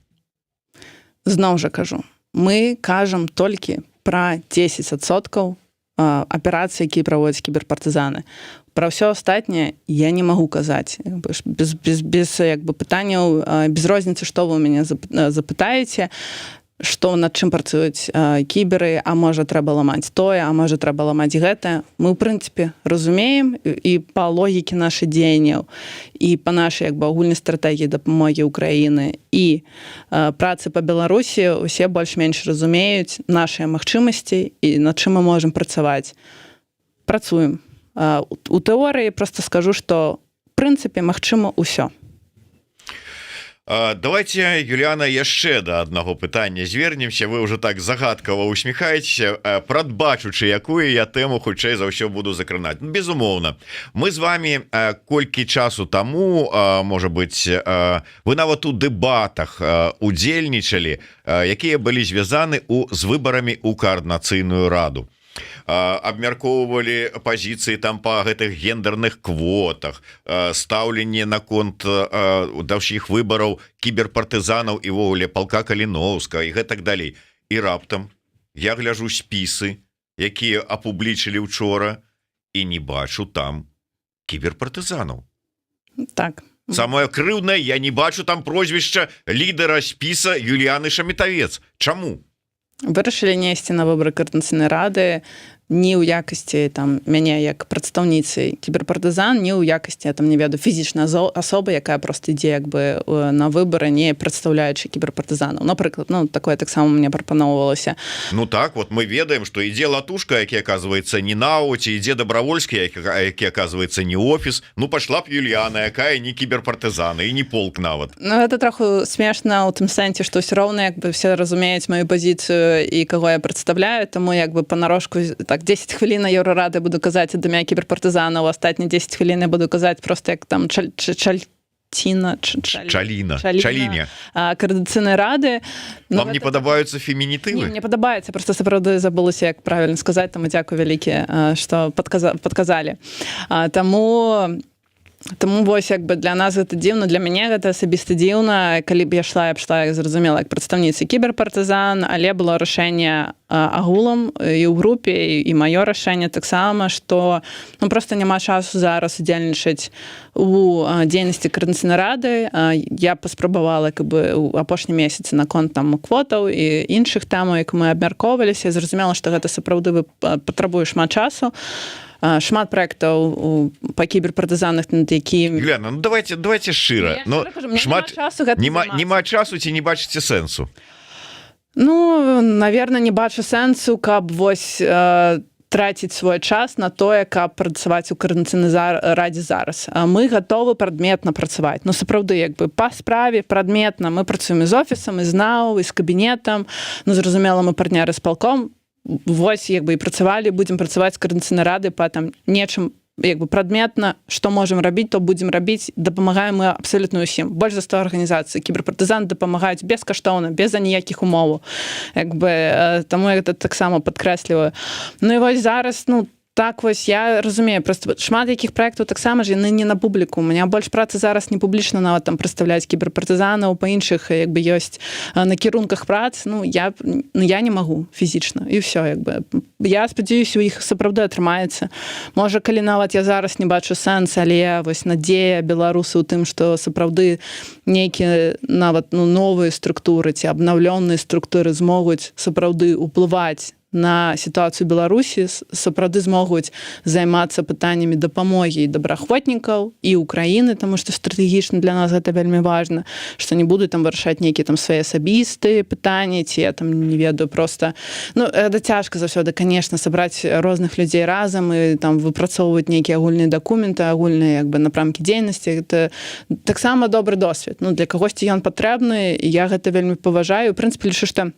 Зноў жа кажу, мы кажам толькі пра 10% аперацый, якія праводзяць кіберпартызаны. Пра ўсё астатняе я не магу казаць. Без як бы пытанняў, без розніцы, што вы ў мяне запытаеце, што над чым працуюць кіберы, а можа трэба ламаць тое, а можа трэба ламаць гэта. Мы, ў прынцыпе, разумеем і па логікі нашых дзеянняў, і па нашай як бы агульнай стратэгіі дапамогі ўкраіны і працы па Беларусі усе больш-менш разумеюць нашыя магчымасці і над чым мы можам працаваць. Працуем. У тэорыі проста скажу, што в прынцыпе магчыма ўсё. Давайте, Юліана, яшчэ да аднаго пытання звернемся. Вы ўжо так загадкава усміхаецеся, прадбачучы, якую я тэму хутчэй за ўсё буду закранаць. Безумоўна, мы з вами колькі часу таму, можа быць, вы нават у дэбатах удзельнічалі, якія былі звязаны з выбарамі ў каардынацыйную раду. Абмяркоўвалі пазіцыі там па гэтых гендерных квотах, стаўленне наконт даўшых выбараў кіберпартызанаў і ввогуле палка Каліноўска і гэтак далей. І раптам я гляжу спісы, якія апублічылі учора, і не бачу там кіберпартызанаў. Так. Самае крыўднае, я не бачу там прозвішча лідара спіса Юліаны Шамітавец. Чаму? Вырашылі несці на выбары каардынацыйнай рады не ў якасці там мяне як прадстаўніцы кіберпартызан, не ў якасці, я там не ведаю, фізічная асоба, якая проста ідзе як бы на выбары, не прадстаўляючы кіберпартызанаў. Напрыклад, такое таксама мне прапаноўвалася. Так, вот мы ведаем, што ідзе Латушка, які аказваецца не НАУ, ці ідзе Дабравольскі, які аказваецца не офіс. Пашла б Юліяна, якая не кіберпартызана і не полк нават. Гэта троху смешна ў тым сэнсе, што ўсё роўна як бы все разумеюць маю пазіцыю і каго я прадстаўляю, таму як бы панарошку так 10 хвілін на Еўрарады буду казаць ад імя кіберпартызанаў, астатнія 10 хвілін я буду казаць проста як там Чаліня каардынацыйнай рады. Вам не падабаюцца фемінітывы? Не падабаецца, проста сапраўды забылася, як правільна сказаць, таму дзякую вялікі, што падказалі. Таму вось як бы для нас гэта дзіўна, для мяне гэта асабіста дзіўна. Калі б я шла, як зразумела, як прадстаўніцы кіберпартызан, але было рашэнне агулам і ў групе, і маё рашэнне таксама, што проста няма часу зараз удзельнічаць у дзейнасці каардынацыйнай рады. Я паспрабавала як бы ў апошнім месяцы наконт там квотаў і іншых тэмаў, як мы абмяркоўваліся, зразумела, што гэта сапраўды патрабуе шмат часу. Шмат проектаў па кіберпартызанах, над якімі... Юліана, давайте шчыра. Няма часу ці не бачыце сэнсу? Наверное, не бачу сэнсу, каб вось траціць свой час на тое, каб працаваць у Координаційнай радзе зараз. Мы гатовы прадметна працаваць. Ну, сапраўды, як бы па справе прадметна мы працуем і з офісам, і з НАУ, і з кабінетам. Ну, зразумела, мы партнеры з палком. Вось, як бы, і працавалі, будзем працаваць з Координаційнай рады па там нечым, як бы прадметна, што можам рабіць, то будзем рабіць, дапамагаем мы абсалютна ўсім. Больш за 100 арганізацый. Кіберпартызаны дапамагаюць бескаштоўна, без аніякіх умоваў. Як бы, таму я гэта таксама падкрэсліваю. Ну і вось зараз, ну, так вось я разумею, просто шмат якіх праектаў таксама ж яны не на публіку. У меня больш працы зараз не публічна нават там прадстаўляць кіберпартызанаў, па іншых як бы ёсць накірунках прац. Ну я не магу фізічна і ўсё, як бы. Я спадзяюся, у іх сапраўды атрымаецца. Можа, калі нават я зараз не бачу сэнс, але вось надзея беларусы ў тым, што сапраўды нейкія нават новыя структуры ці абнаўлёныя структуры змогуць сапраўды ўплываць на сітуацыю Беларусі, сапраўды змогуць займацца пытаннямі дапамогі і добраахвотнікаў, і Украіны, таму што стратэгічна для нас гэта вельмі важна, што не будуць там вырашаць нейкія там свае асабістыя пытанні, ці я там не ведаю, проста... Ну, гэта цяжка заўсёды, конечно, сабраць розных людзей разам і там выпрацоўваць нейкія агульныя дакументы, агульныя як бы напрамкі дзейнасці. Гэта таксама добры досвед. Ну, для кагосьці ён патрэбны, і я гэта вельмі паважаю. У прынцыпе, лічу, што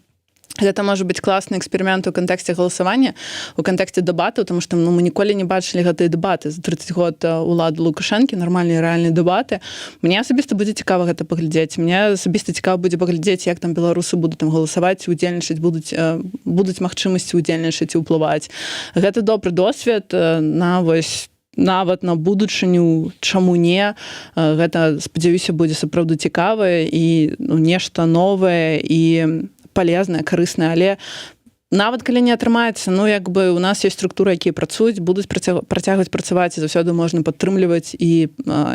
гэта можа быць класны эксперымент у кантэксце галасавання, у кантэксце дэбатаў, тому што мы ніколі не бачылі гэтыя дэбаты. За 30 год улады Лукашэнкі, нармальныя рэальныя дэбаты. Мне асабіста будзе цікава гэта паглядзець. Мне асабіста цікава будзе паглядзець, як там беларусы будуць там галасаваць, удзельнічаць, будуць магчымасці удзельнічаць і ўплываць. Гэта добры досвед на вось нават на будучыню, чаму не. Гэта, спадзяюся, будзе сапраўды цікавае і нешта новае і палезнае, карыснае, але нават калі не атрымаецца, ну, як бы у нас ёсць структуры, якія працуюць, будуць працягваць працаваць, і заўсёды можна падтрымліваць і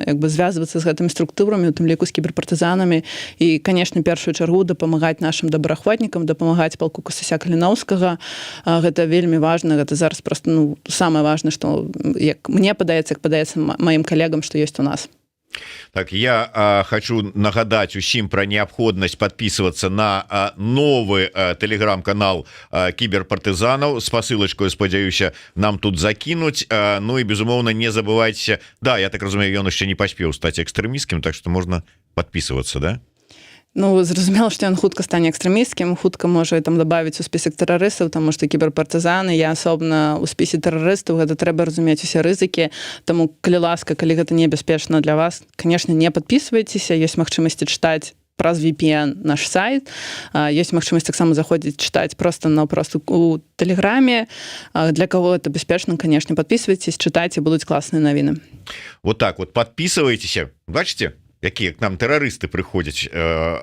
як бы звязвацца з гэтымі структурамі, у тым ліку з кіберпартызанамі, і, канешне, першую чаргу дапамагаць нашым добраахвотнікам, дапамагаць палку Касася Каліноўскага. Гэта вельмі важна, гэта зараз проста, ну, самае важнае, што, як мне падаецца, як падаецца маім калегам, што ёсць у нас. Так, я хочу нагадать усім про необходимость подписываться на новый телеграм-канал киберпартизанов с посылочкой, спадзяюся, нам тут закинуть. Ну и, безумовно, не забывайте, да, я так разумею, он еще не поспел стать экстремистским, так что можно подписываться, да? Ну, зразумела, што ён хутка стане экстрэмісцкім, хутка можа там дабавіць у спісак тэрарыстаў, таму што кіберпартызаны, я асобна ў спісе тэрарыстаў, гэта трэба разумець усе рызыкі, таму, калі ласка, калі гэта небяспечна для вас, канешне, не падпісвайцеся, ёсць магчымасці чытаць праз VPN наш сайт, ёсць магчымасць таксама заходзіць чытаць проста у тэлеграме, для каго это бяспечна, канешне, падпісвайцеся, чытайце, будуць класныя навіны. Вот так вот, подписывайтеся, бачите? Какие к нам террористы приходят,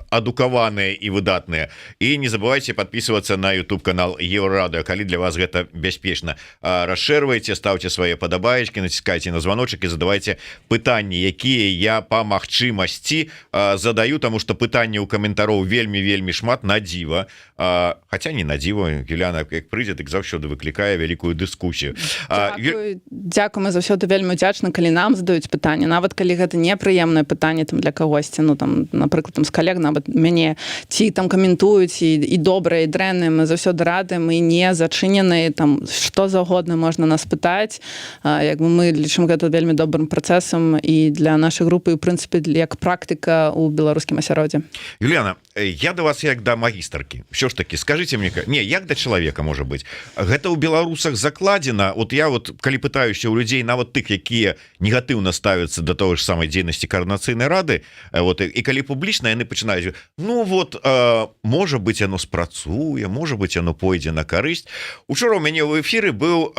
адукаванные и выдатные. И не забывайте подписываться на YouTube канал Еврорадио, коли для вас это беспечно. Расширвайте, ставьте свои подобаечки, натискайте на звоночек и задавайте пытания, какие я по магчымасці задаю, потому что пытания у комментаров вельми шмат на диво. Хотя не на диво, Юліана, как прыйдзе, так заўсёды выкликае великую дискуссию. Дякую, мы заўсёды вельмі удзячны, калі нам задаюць пытанні, нават калі гэта непрыемнае пытанне там для кагосьці, ну там, напрыклад, там з калег нават мяне ці там каментуюць і добрыя, і дрэнныя, мы заўсёды рады, мы не зачыненыя, там што заўгодна можна нас пытаць, як бы мы лічым гэта вельмі добрым працэсам і для нашай групы, і, ў прынцыпе, як практыка ў беларускім асяроддзі. Юліана, я до вас як да магістаркі. Що ж таки, скажите мне, не, як да чалавека можа быць? Гэта ў беларусах закладзена. Вот я вот, калі пытаюся ў людзей, нават тых, якія негатыўна ставяцца да той ж самай дзейнасці Координаційнай рады, вот, і калі публічна, яны пачынаюць, ну вот, можа быць, яно спрацуе, можа быць, яно пойдзе на карысць. Учора ў мяне ў эфіры быў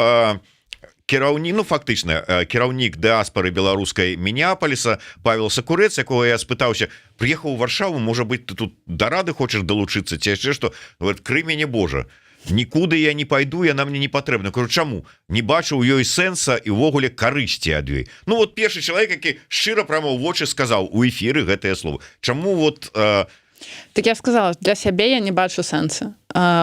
кіраўнік, ну фактычна кіраўнік дыаспары беларускай Мінеаполіса Павел Сакурэц, якого я спытаўся, прыехаў у Варшаву, можа быць, ты тут да рады хочаш далучыцца ці яшчэ што? Говорит, крый мяне Божа, нікуды я не пайду, яна мне не патрэбна. Кажу, чаму? Не бачу ў ёй сэнса і ўвогуле карысці ад ёй. Ну вот першы чалавек, які шчыра прямо ў вочы сказаў у эфіры гэтае слово. Чаму вот Так я сказала, для сябе я не бачу сэнса.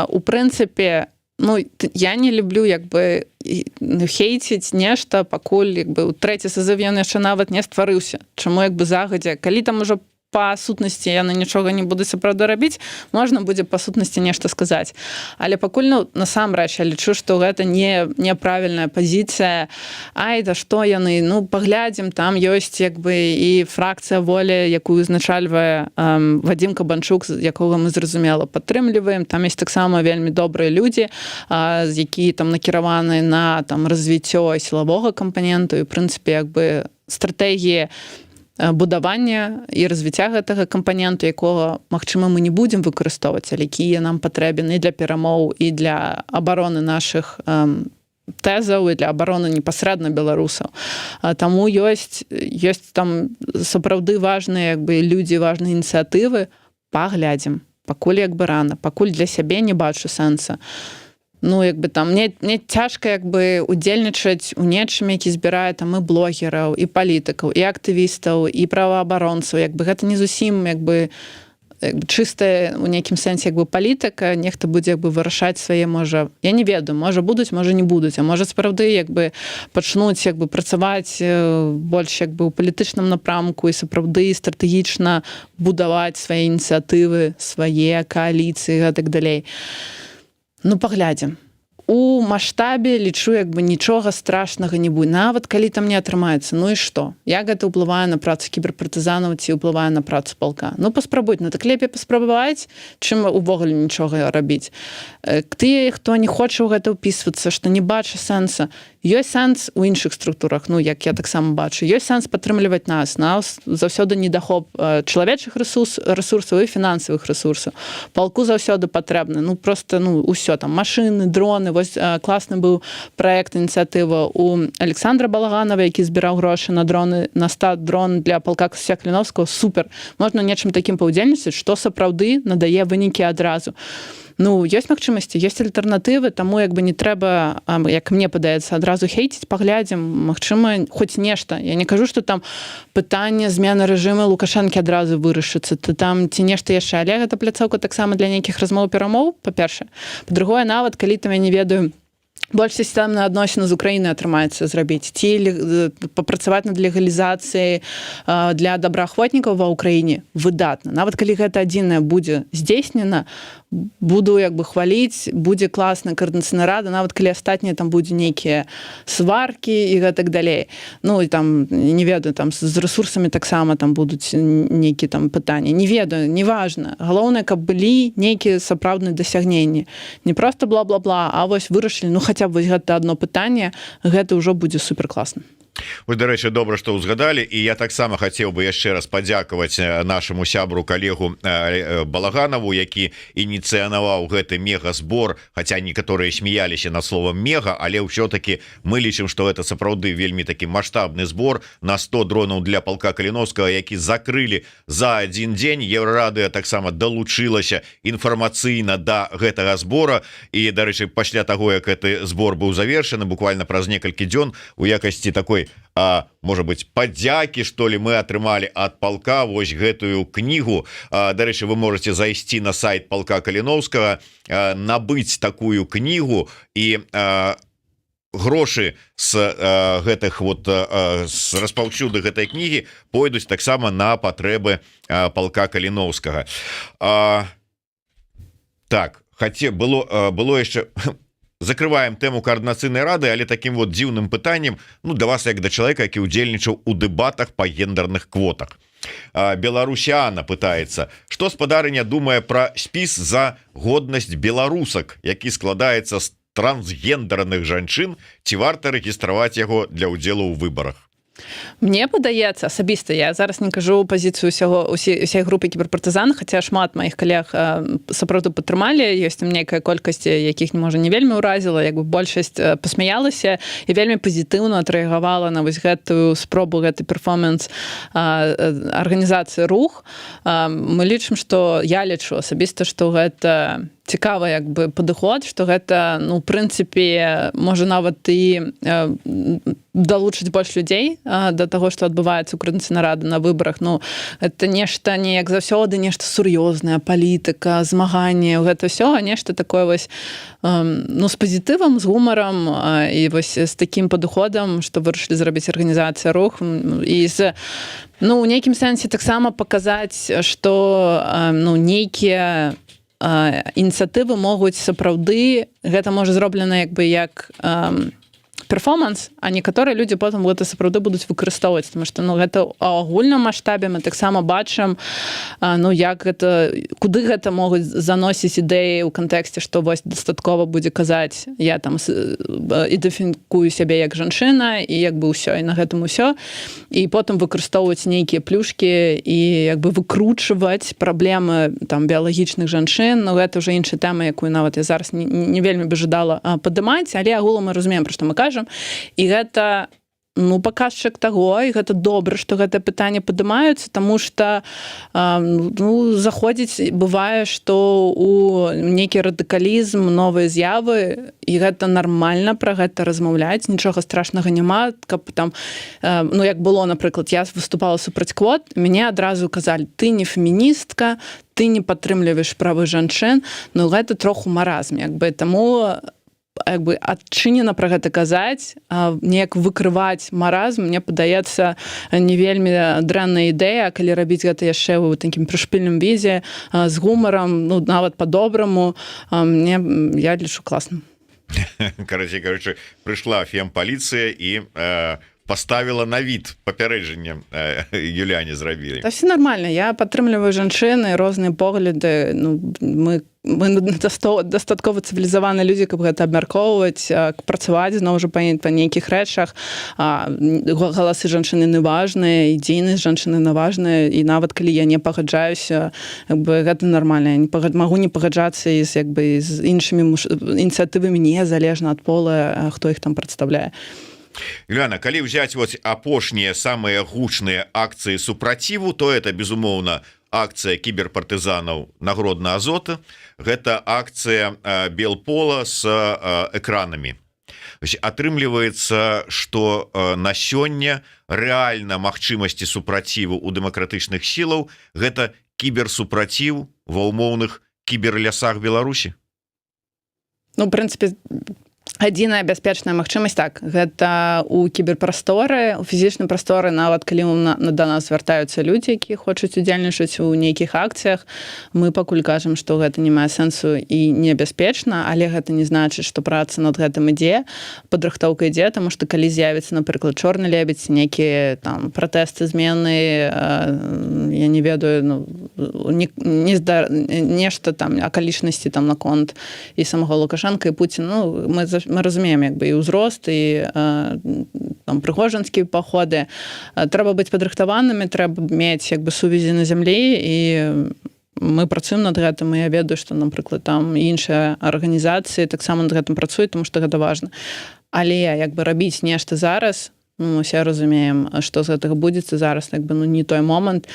У прынцыпе, ну, я не люблю як бы хейціць нешта, пакуль як бы у трэці сазыў ён яшчэ нават не стварыўся. Чаму як бы загадзя, калі там ужо па сутнасці яны нічога не будуць сапраўды рабіць, можна будзе па сутнасці нешта сказаць. Але пакуль, ну, насамрэч, я лічу, што гэта неправільная пазіцыя. Ай, да што яны, ну, паглядзім, там ёсць як бы і фракцыя воля, якую узначальвае Вадзім Кабанчук, якога мы зразумела падтрымліваем. Там ёсць таксама вельмі добрыя людзі, якія там накіраваны на там развіццё сілавога кампаненту і, в прынцыпе, як бы стратэгіі будавання і развіцця гэтага кампаненту, якога, магчыма, мы не будзем выкарыстоўваць, але якія нам патрэбен і для перамоў, і для абароны нашых тэзаў, і для абароны непасрэдна беларусаў. Таму ёсць там сапраўды важныя як бы людзі, важныя ініцыятывы. Паглядзім. Пакуль як бы рана. Пакуль для сябе не бачу сэнса. Ну, як бы там, мне цяжка як бы удзельнічаць у нечым, які збірае там і блогераў, і палітыкаў, і актывістаў, і праваабаронцаў. Як бы гэта не зусім як бы чыстая у нейкім сэнсе як бы палітыка, нехта будзе як бы вырашаць свае, можа, я не ведаю, можа будуць, можа не будуць, а можа сапраўды як бы пачнуць як бы працаваць больш як бы ў палітычным напрамку і сапраўды стратэгічна будаваць свае ініцыятывы, свае кааліцыі і гэтак далей. Ну, паглядзім. У маштабе, лічу, як бы нічога страшнага не будзе. Нават калі там не атрымаецца, ну і што? Як гэта ўплывае на працу кіберпартызанаў ці ўплывае на працу палка? Ну, паспрабуйте. Ну, так лепей паспрабаваць, чым увогуле нічога рабіць. Тыя, хто не хоча ў гэта ўпісвацца, што не бача сэнса, ёсць сэнс у іншых структурах, ну, як я таксама бачу. Ёсць сэнс падтрымліваць нас. Нас заўсёды недахоп чалавечых рэсурсаў і фінансавых рэсурсаў. Палку заўсёды патрэбны. Ну, просто, ну, усё там, машыны, дроны. Вось класны быў праект, ініцыятыва у Александра Балаганова, які збіраў грошы на дроны, на 100 дрон для палка Касця Кліновскага. Супер. Можна нечым такім паўдзельнічаць, што сапраўды надае вынікі адразу. Ну, ёсць магчымасці, ёсць альтэрнатывы, таму як бы не трэба, як мне падаецца, адразу хейціць, паглядзім, магчыма, хоць нешта. Я не кажу, што там пытанне змены рэжыму Лукашэнкі адразу вырашыцца, там ці нешта яшчэ, але гэта пляцоўка таксама для нейкіх размоў-перамоў, па-першае. Па-другое, нават калі там, я не ведаю, больш сістэмныя адносіны з Украінай атрымаецца зрабіць, ці папрацаваць над легалізацыяй для добраахвотнікаў ва ўкраіне, выдатна. Нават калі гэта адзінае будзе здзейснена, буду як бы хваліць, будзе класная каардынацыйная рада, нават калі астатнія там будзе нейкія сваркі і гэтак далей. Ну, і там, не ведаю, там з рэсурсамі таксама там будуць нейкія там пытанні. Не ведаю, неважна. Галоўнае, каб былі нейкія сапраўдныя дасягненні. Не проста бла-бла-бла, а вось вырашылі, ну, хаця б вось гэта адно пытанне, гэта ўжо будзе суперкласна. Ой, дарэчы, добра, што ўзгадалі, і я таксама хацеў бы яшчэ раз падзякаваць нашаму сябру, калегу Балаганаву, які ініцыянаваў гэты мегазбор, хаця некаторыя смяяліся над словам мега, але ўсё-таки мы лічым, што гэта сапраўды вельмі такі маштабны збор на 100 дронаў для палка Каліновскага, які закрылі за адзін дзень. Еўрарадыё таксама далучылася інфармацыйна да гэтага збора, і, дарэчы, пасля таго, як гэты збор быў завершаны, буквально праз некалькі дзён у якасці такой, можа быть, падзякі, што ли, мы атрымалі ад палка вось гэтую кнігу. Дарэчы, вы можете зайсці на сайт палка Каліновскага, набыць такую кнігу, і грошы з гэтых вот з распаўсюду гэтай кнігі пойдуць таксама на патрэбы палка Каліновскага. Так, хаця было яшчэ... Закрываем тэму каардынацыйнай рады, але таким вот дзіўным пытаннем, ну, да вас як да чалавека, які ўдзельнічаў у дэбатах па гендерных квотах. Беларусяна пытаецца, што спадарыня думае пра спіс за годнасць беларусак, які складаецца з трансгендерных жанчын, ці варта рэгістраваць яго для ўдзелу ў выбарах? Мне падаецца, асабіста, я зараз не кажу пазіцыю ўсей групы кіберпартызан, хаця шмат маіх калег сапраўды падтрымалі, ёсць там нейкая колькасць, якіх, можа, не вельмі ўразіла, як бы большасць пасмяялася і вельмі пазітыўна адрэагавала на вось гэтую спробу, гэты перформанс арганізацыі рух. Мы лічым, што я лічу асабіста, што гэта цікавы як бы падыход, што гэта ну, у прынцыпе можа нават і далучыць больш людзей да таго, што адбываецца ў Коордынацыйнай рады на выбарах. Ну, это нешта не як заўсёды, нешта сур'ёзнае, палітыка, змаганне, гэта ўсё, а нешта такое вось ну, з пазітывам, з гумарам і вось з такім падыходам, што вырашылі зрабіць арганізацыя рух і з ну, у нейкім сэнсе таксама паказаць, што ну, нейкія ініцыятывы могуць сапраўды, гэта можа зроблена як бы як перформанс, а некаторыя людзі потым гэта сапраўды будуць выкарыстоўваць, тому што ну, гэта ў агульным маштабе мы таксама бачым, ну, як гэта, куды гэта могуць заносіць ідэі ў кантэксце, што вось дастаткова будзе казаць, я там ідэнтыфікую сябе як жанчына, і як бы ўсё, і на гэтым усё, і потым выкарыстоўваць нейкія плюшкі і як бы выкручваць праблемы там біялагічных жанчын, ну, гэта ўжо іншая тэма, якую нават я зараз не вельмі бы жадала падымаць, але агулам мы разумеем, пра што мы кажам. І гэта ну, паказчык таго, і гэта добра, што гэтае пытанне падымаюцца, таму што ну, заходзіць, бывае, што у нейкі радыкалізм, новыя з'явы, і гэта нармальна пра гэта размаўляць, нічога страшнага няма, каб там, ну, як было, напрыклад, я выступала супраць квот, мяне адразу казалі, ты не феміністка, ты не падтрымліваеш правы жанчын, ну, гэта троху маразм, як бы, таму як бы адчынена пра гэта казаць, неяк выкрываць маразм, мне падаецца не вельмі дрэнная ідэя, калі рабіць гэта яшчэ ў такім прышпільным відзе, з гумарам, ну, нават па-добраму, я лічу класным. Короче, прыйшла фемпаліцыя і поставила на вид папярэджанне Юляне зрабілі. Та все нормально, я падтрымліваю жанчыны, розныя погляды, ну, мы дастаткова цывілізаваныя людзі, каб гэта абмяркоўваць, працаваць зноў жа па нейкіх рэчах. Галасы жанчыны не важныя, ідзейнасць жанчыны не важная, і нават калі я не пагаджаюся, гэта нармальна. Я магу не пагаджацца з іншымі ініцыятывамі незалежна ад пола, хто іх там прадстаўляе. Юляна, калі взять вот апошнія самыя гучныя акцыі супраціву, то это безумоўна акцыя кіберпартызанаў нагродна Азота, гэта акцыя Белпола с экранамі. Атрымліваецца, што на сёння рэальна магчымасці супраціву у дэмакратычных сілаў гэта кіберсупраціў ва ўмоўных кіберлясах Беларусі. Ну, в прынцыпе, адзіная бяспечная магчымасць, так, гэта у кіберпрасторы, у фізічным прасторы, нават калі да нас звяртаюцца людзі, якія хочуць удзельнічаць у нейкіх акцыях, мы пакуль кажам, што гэта не мае сэнсу і небяспечна, але гэта не значыць, што праца над гэтым ідзе, падрыхтоўка ідзе, таму што калі з'явіцца, напрыклад, чорны лебедзь, нейкія там пратэсты, змены, я не ведаю, ну, нешта там, акалічнасці там наконт і самого Лукашенка і Пуціна, ну, мы разумеем як бы і ўзрост, і там прыгожанскія паходы. Трэба быць падрыхтаванымі, трэба мець як бы сувязі на зямлі, і мы працуем над гэтым, і я ведаю, што, напрыклад, там іншыя арганізацыі таксама над гэтым працуюць, тому што гэта важна. Але як бы рабіць нешта зараз, ну, усе разумеем, што з гэтага будзецца зараз, як бы, ну, не той момант.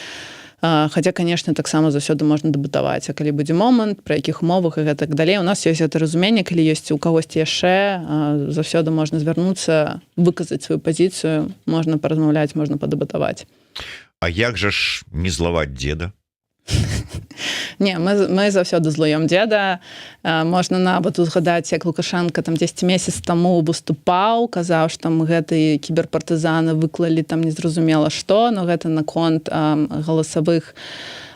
Хаця, конечно, таксама заўсёды можна дэбатаваць, а калі будзе момант, пры якіх умовах і гэтак далей. У нас ёсць гэта разуменне, калі ёсць у кагосьці яшчэ, заўсёды можна звярнуцца, выказаць сваю пазіцыю, можна паразмаўляць, можна падэбатаваць. А як жа ж не злаваць дзеда? Не, мы заўсёды злуем дзеда. Можна нават узгадаць, як Лукашенко там 10 месяц таму выступаў, казаў, што там гэты кіберпартызаны выклалі там незразумела што, но гэта наконт галасавых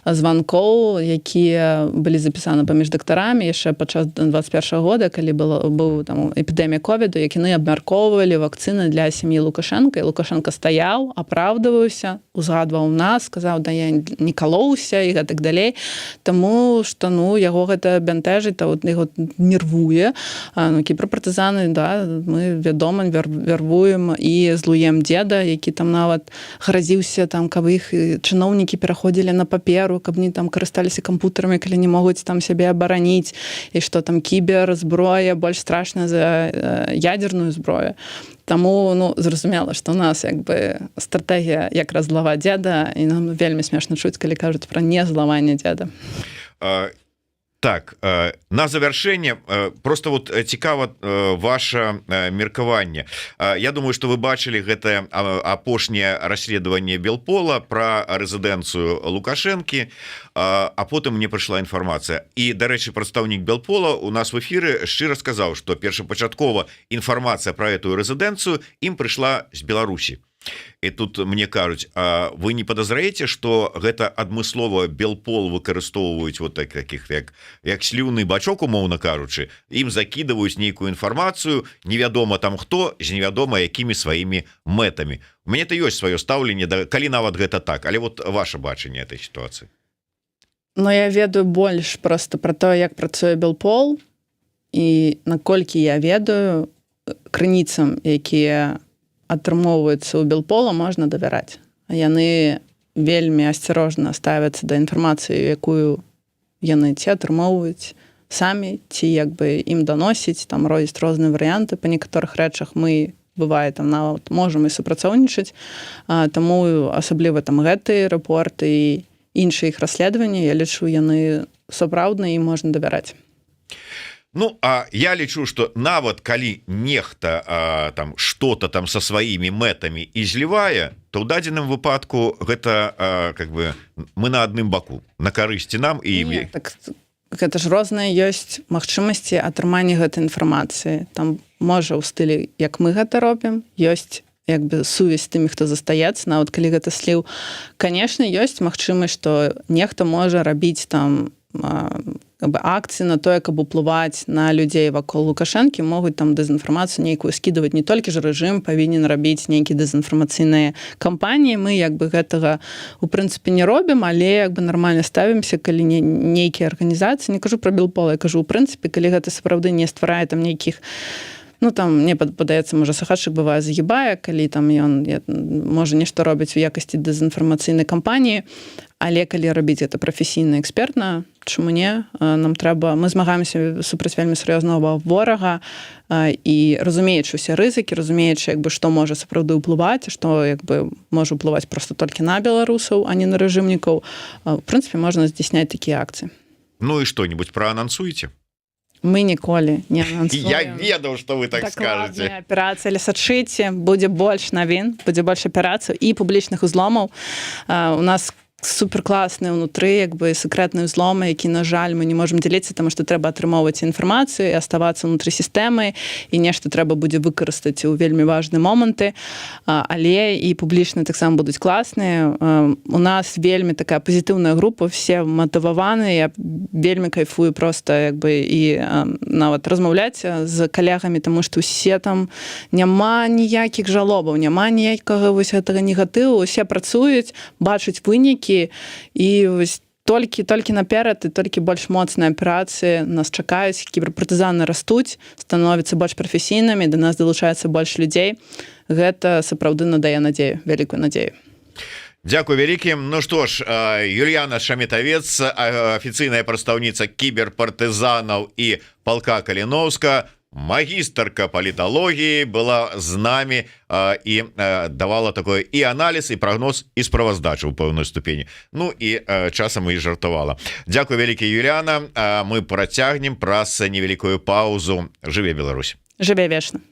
званкоў, якія былі запісаны паміж дактарамі яшчэ падчас 21 года, калі быў там эпідэмія ковіду, як яны абмяркоўвалі вакцыны для сям'і Лукашенка, і Лукашенко стаяў, апраўдваўся, узгадваў нас, сказаў, да я не калоўся і гэтак далей, таму што, ну, яго гэта бянтэжыць, яго нервуе. Кіберпартызаны, да, мы, вядома, вярвуем і злуем дзеда, які там нават гразіўся, там, каб іх чыноўнікі пераходзілі на паперу, каб не там карысталіся кампутарамі, калі не могуць там сябе абараніць, і што там кіберзброя больш страшная за ядерную зброю. Таму, ну, зразумела, што ў нас як бы стратэгія якраз злаваць дзеда, і нам вельмі смешна чуць, калі кажуць пра незлаванне дзеда. Так, на завяршэнне просто вот цікава ваше меркаванне. Я думаю, что вы бачылі гэтае апошняе расследаванне Белпола про рэзідэнцыю Лукашэнкі, а потым мне прыйшла інфармацыя. І, дарэчы, прадстаўнік Белпола у нас в эфіры шчыра сказаў, што першапачаткова інфармацыя про эту рэзідэнцыю ім прыйшла з Беларусі. І тут мне кажуць, а вы не подазраеце, что гэта адмыслова Белпол выкарыстоўваюць вот таких як сліўны бачок, умоўна кажучы, ім закидываюць нейкую інфармацыю, невядома там хто, з невядома якімі сваімі мэтамі. У мяне то ёсць сваё стаўленне, калі нават гэта так, але вот ваше бачанне этой сітуацыі. Но я ведаю больш просто про то, як працуе Белпол, і наколькі я ведаю, крыніцам, якія атрымоўваецца ў Белпола, можна давяраць. Яны вельмі асцярожна ставяцца да інфармацыі, якую яны ці атрымоўваюць самі, ці як бы ім даносіць, там робяць розныя варыянты. Па некаторых рэчах мы, бывае, там нават можам і супрацоўнічаць. Таму асабліва там гэты рэпорт і іншыя іх расследаванні, я лічу, яны сапраўдныя і можна давяраць. Ну, а я лічу, что нават калі нехта там что-то там со сваімі мэтамі і злівае, то ў дадзеным выпадку гэта как бы мы на адным баку, на карысці нам і ім. Так, гэта ж розныя ёсць магчымасці атрымання гэтай інфармацыі. Там можа ў стылі, як мы гэта робім, ёсць як бы сувязь з тымі, хто застаецца, нават калі гэта сліў. Канешне, ёсць магчымасць, што нехта можа рабіць там акцыі на тое, каб уплываць на людзей вакол Лукашэнкі, могуць там дэзінфармацыю нейкую скідываць. Не толькі ж рэжым павінен рабіць нейкія дэзінфармацыйныя кампаніі. Мы як бы гэтага у прынцыпе не робім, але як бы нармальна ставімся, калі нейкія арганізацыі, не кажу пра Белпол, я кажу у прынцыпе, калі гэта сапраўды не стварае там нейкіх, ну там мне падаецца, можа сахатчык бывае загібае, калі там ён можа нешта робіць у якасці дэзінфармацыйнай кампаніі, але калі рабіць гэта прафесійна, экспертна, чаму не? Нам трэба, мы змагаемся супраць вельмі сур'ёзнага ворага і разумеючы ўсе рызыкі, разумеючы, як бы, што можа сапраўды ўплываць, што як бы можа ўплываць проста толькі на беларусаў, а не на рэжымнікаў. У прынцыпе, можна здзяйсняць такія акцыі. Ну і што-нибудь праанансуеце? Мы ніколі не анансуем. Я ведаў, што вы так скажаце. Аперацыя, але сачыце, будзе больш навін, будзе больш аперацый і публічных узломаў. У нас суперкласныя ўнутры, як бы секрэтныя ўзломы, які, на жаль, мы не можам дзяліцца, таму што трэба атрымоўваць інфармацыю і аставацца ўнутры сістэмы, і нешта трэба будзе выкарыстаць у вельмі важныя моманты, але і публічныя таксама будуць класныя. У нас вельмі такая пазітыўная група, все матываваныя, я вельмі кайфую проста як бы і нават размаўляць з калегамі, таму што ўсе там няма ніякіх жалобаў, няма ніякага вось гэтага негатыву, усе працуюць, бачаць вынікі, і вось толькі наперад і толькі больш моцныя аперацыі нас чакаюць, кіберпартызаны растуць, становяцца больш прафесійнымі, да нас далучаецца больш людзей. Гэта сапраўды надае надзею, вялікую надзею. Дзякуй вялікім. Ну што ж, Юліяна Шаметавец, афіцыйная прадстаўніца кіберпартызанаў і палка Каліноўска, магістарка паліталогіі, была з намі і давала такой і аналіз, і прагноз, і справаздачу ў пэўной ступені. Ну і часам і жартавала. Дзякуй вялікі, Юліяна. Мы працягнем праз невялікую паузу. Жыве Беларусь. Жыве вечна.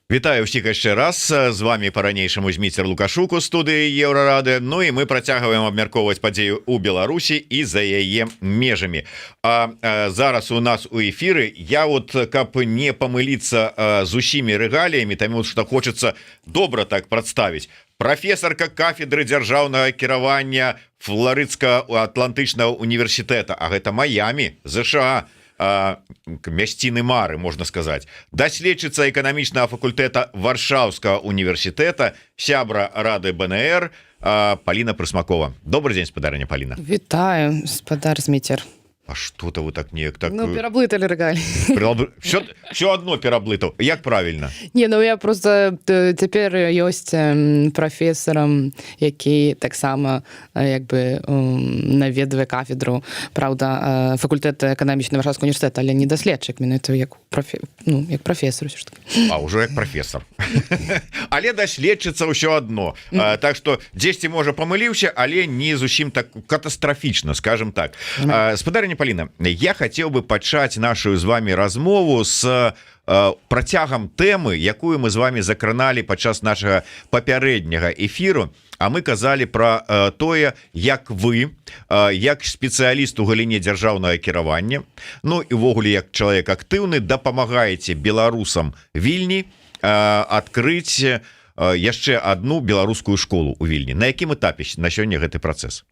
Вітаю ўсіх яшчэ раз, з вами по-ранейшаму Зміцер Лукашук у студыі Еўрарады. Ну і мы працягваем абмяркоўваць падзею ў Беларусі і за яе межамі. Зараз у нас у эфіры я вот, каб не памыліцца з усімі рэгаліямі, таму што хочацца добра так прадставіць. Прафесарка кафедры дзяржаўнага кіравання Флоридска-Атлантычнага універсітэта, а гэта Майами, ЗША, мясціны мары, можна сказаць, даследчыца эканамічнага факультэта Варшаўскага універсітэта, сябра рады БНР Паліна Прысмакова. Добрый дзень, спадарыня Паліна. Вітаю, спадар Зміцер. А что-то вы так неяк так... Ну, пераблыталі рэгаль. Все одно пераблытаў. Як правильно? Не, ну я просто цяпер ёсць прафесарам, які таксама як бы наведвае кафедру, правда, факультэта эканамічнага Варшаўскага універсітэта, але не даследчык, менавіта як прафесар. А ўжо як прафесар. Але даследчыца ўсё адно. Так што дзесьці можа памыліўся, але не зусім так катастрафічна, скажем так. Спадарыня Паліна, я хацеў бы пачаць нашу з вами размову з працягам тэмы, якую мы з вами закраналі падчас нашага папярэдняга эфіру, а мы казалі пра тое, як вы, як спецыяліст у галіне дзяржаўнага кіравання, ну і ўвогуле як чалавек актыўны, дапамагаеце беларусам Вільні адкрыць яшчэ адну беларускую школу ў Вільні. На якім этапе на сёння гэты працэс?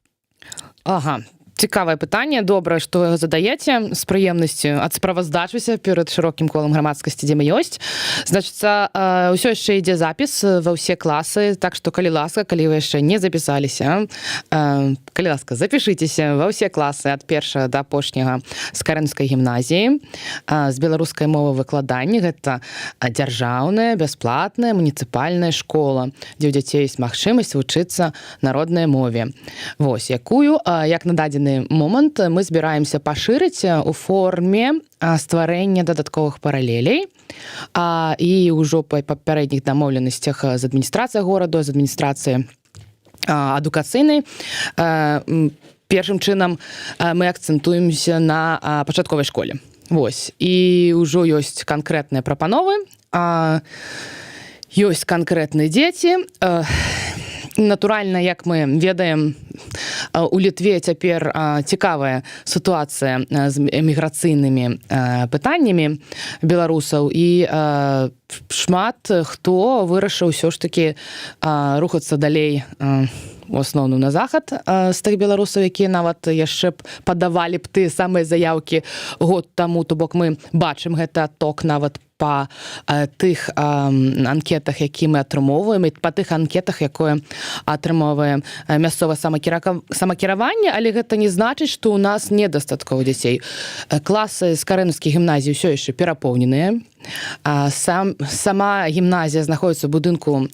Ага. Цікавае пытанне, добра, што яго задаеце, з прыемнасцю адсправаздачуся перад шырокім колам грамадскасці, дзе мы ёсць. Значыцца, ўсё яшчэ ідзе запіс ва ўсе класы, так што, калі ласка, калі вы яшчэ не запісаліся, калі ласка, запішыцеся ва ўсе класы ад першага да апошняга з Карэнскай гімназіі, з беларускай мовы выкладання. Гэта дзяржаўная, бясплатная, муніцыпальная школа, дзе ў дзяцей ёсць магчымасць вучыцца народнай мове. Вось, якую, як на дадзены момант мы збіраемся пашырыць у форме стварэння дадатковых паралелей, і ўжо па папярэдніх дамоўленасцях з адміністрацыяй гораду, з адміністрацыяй адукацыйнай. Першым чынам мы акцэнтуемся на пачатковай школе. Вось, і ўжо ёсць канкрэтныя прапановы, ёсць канкрэтныя дзеці. Натуральна, як мы ведаем, у Літве цяпер цікавая сітуацыя з эміграцыйнымі пытаннямі беларусаў, і шмат хто вырашыў ўсё ж такі рухацца далей у асноўным на захад з тых беларусаў, якія нават яшчэ б падавалі б тыя самыя заяўкі год таму, то бок мы бачым гэты адток нават па тых анкетах, які мы атрымоўваем, і па тых анкетах, якое атрымоўвае мясцовае самакіраванне, але гэта не значыць, што ў нас недастаткова дзяцей. Класы з Карэнскай гімназіі ўсё яшчэ перапоўненыя. Сама гімназія знаходзіцца ў будынку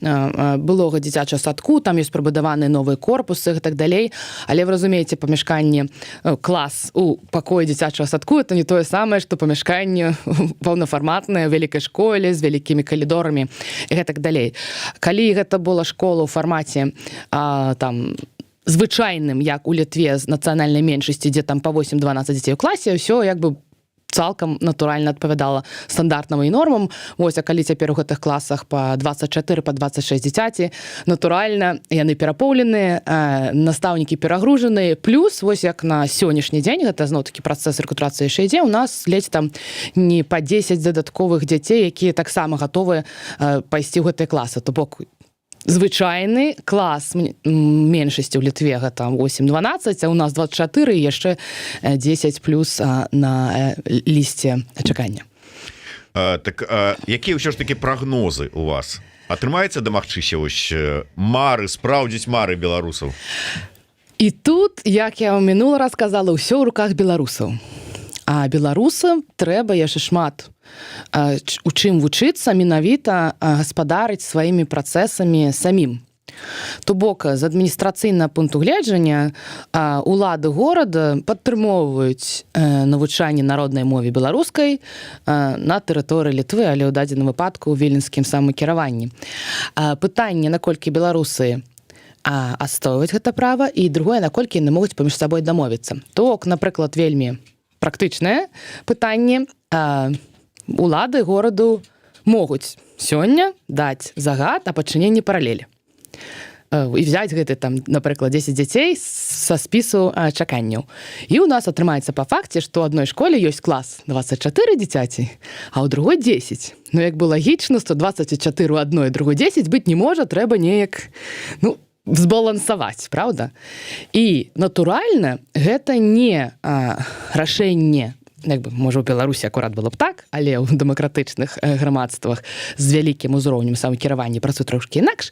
былога дзіцячага садку, там ёсць прыбудаваныя новыя корпусы і так далей, але вы разумееце, памяшканне, клас у пакоі дзіцячага садку, это не тое самае, што памяшканне паўнафарматнае, вялікай школе з вялікімі калідорамі і гэтак далей. Калі гэта была школа ў фармаце там звычайным, як у Літве з нацыянальнай меншасці, дзе там па 8-12 дзяцей у класе, ўсё як бы цалкам натуральна адпавядала стандартнаму і нормам. Вось, а калі цяпер у гэтых класах па 24, па 26 дзіцяці, натуральна, яны перапоўленыя, настаўнікі перагружаныя, плюс, вось як на сённяшні дзень, гэта зноў-такі працэс рэкрутрацыі яшчэ ідзе, у нас ледзь там не па 10 дадатковых дзяцей, якія таксама гатовыя пайсці ў гэтыя класы. То бок, звычайны клас меншасці ў Літве гэта 8-12, а у нас 24 і яшчэ 10 плюс на лісце чакання. Так якія ўсё ж такі прагнозы у вас? Атрымаецца дамагчыся вось мары, спраўдзіць мары беларусаў? І тут, як я мінула раз казала, ўсё ў руках беларусаў. А беларусам трэба яшчэ шмат у чым вучыцца, менавіта гаспадарыць сваімі працэсамі самім. То бок, з адміністрацыйнага пункту гледжання улады горада падтрымоўваюць навучанне народнай мове беларускай на тэрыторыі Літвы, але ў дадзеным выпадку ў віленскім самакіраванні. Пытанне, наколькі беларусы адстойваюць гэта права, і другое, наколькі яны могуць паміж сабой дамовіцца. То, напрыклад, вельмі практычнае пытанне. Улады гораду могуць сёння даць загад о пачыненні паралелі і взять гэты там, напрыклад, 10 дзяцей са спісу чаканняў. І у нас атрымаецца па факце, што ў адной школе ёсць клас 24 дзіцяці, а ў другой 10. Ну, як бы лагічна, 124 у адной, другой 10 быць не можа, трэба неяк, ну, збалансаваць, правда? І, натуральна, гэта не рашэнне, як бы, можа, у Беларусі акурат было б так, але ў дэмакратычных грамадствах з вялікім узроўнем самакіравання працуе трошкі інакш,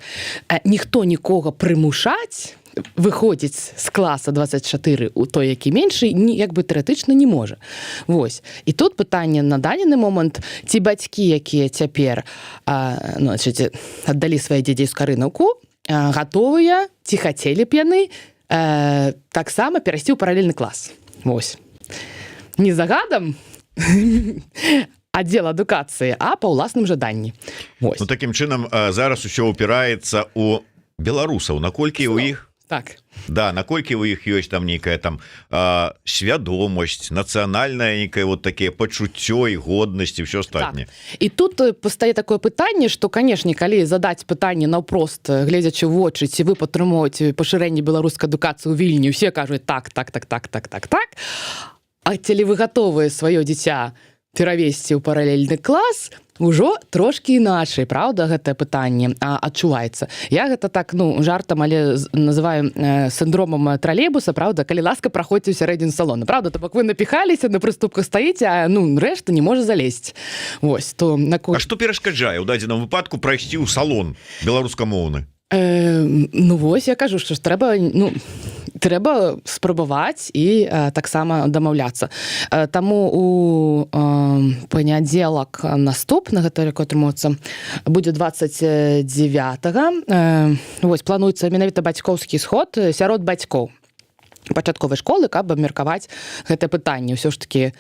ніхто нікога прымушаць выходзіць з класа 24 у той, які меншы, як бы тэарэтычна не можа. Вось. І тут пытанне на дадзены момант, ці бацькі, якія цяпер аддалі свае дзяцей з карынаўку, гатовыя, ці хацелі б яны таксама перайсці ў паралельны клас. Вось. Не загадам аддзел адукацыі, а па ўласным жаданні. Ну, такім чынам, зараз усё упіраецца ў беларусаў, наколькі ў іх так. Да, наколькі ў іх ёсць там нейкая там свядомасць, нацыянальная нейкае вот такие пачуццё і годнасць і ўсё астатняе. Так. І тут пастае такое пытанне, што, канешне, калі задаць пытанне наўпрост, гледзячы ў вочы, ці вы падтрымоўваеце пашырэнне беларускай адукацыі ў Вільні, усе кажуць так. А калі вы гатовыя сваё дзіця перавесці ў паралельны клас, ужо трошкі іначай, правда, гэтае пытанне адчуваецца. Я гэта так, жартам, але называю сіндромам тралейбуса, правда, калі ласка, праходзьце ў сярэдзіну салона. Правда, то бок вы напіхаліся, на прыступках стаіце, а рэшта не можа залезть. Вось, то А што перашкаджае ў дадзеным выпадку прайсці ў салон беларускамоўны? Вось, я кажу, што трэба спрабаваць і таксама дамаўляцца. Таму у панядзелак наступны, гэта атрымаецца, будзе 29-го. Вось, плануецца менавіта бацькоўскі сход сярод бацькоў пачатковай школы, каб абмеркаваць гэтае пытанне. Усё ж такі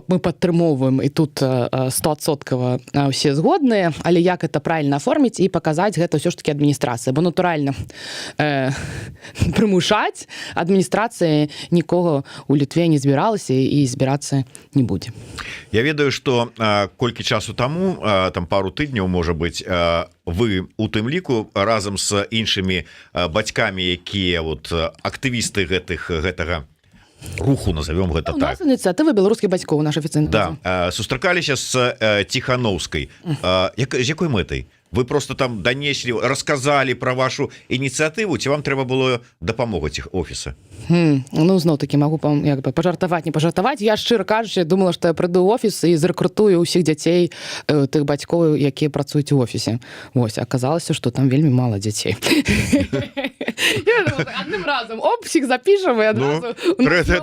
мы падтрымоўваем, і тут 100% ўсе згодныя, але як гэта правільна аформіць і паказаць гэта ўсё ж такі адміністрацыя, бо натуральна прымушаць адміністрацыі нікога ў Літве не збіралася і збірацца не будзе. Я ведаю, што колькі часу таму, там пару тыдняў, можа быць, вы у тым ліку разам з іншымі бацькамі, якія актывісты гэтага руху, назовем гэта так. У нас ініцыятыва беларускіх бацькоў, наш афіцыйны. Да, сустракаліся з Ціхановскай. З якой мэтай? Вы просто там данеслі, расказалі пра вашу ініцыятыву, ці вам трэба было дапамога цих офіса? Зноў такі магу пажартаваць, не пажартаваць. Я, шчыра кажучы, думала, што я прыйду ў офіс і зрэкрутую ўсіх дзяцей, тых бацькоў, якія працуюць у офісе. Вось, аказалася, што там вельмі мала дзяцей. Я думала, адным разам, всіх запішам і адразу...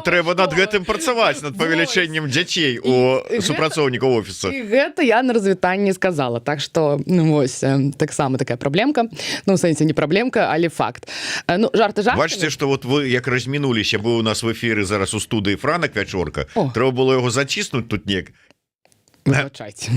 Трэба над гэтым працаваць, над павелічэннем дзяцей у супрацоўнікаў офіса. І гэта я на развітанні сказала. Так што, вось, таксама такая праблемка. У сэнсе не праблемка, але факт. Жарты жартамі. Бачыце, што вы як размінуліся, быў у нас в эфіры зараз у студыі Франак Вячорка. Трэба было яго заціснуць тут неяк. Выбачайце.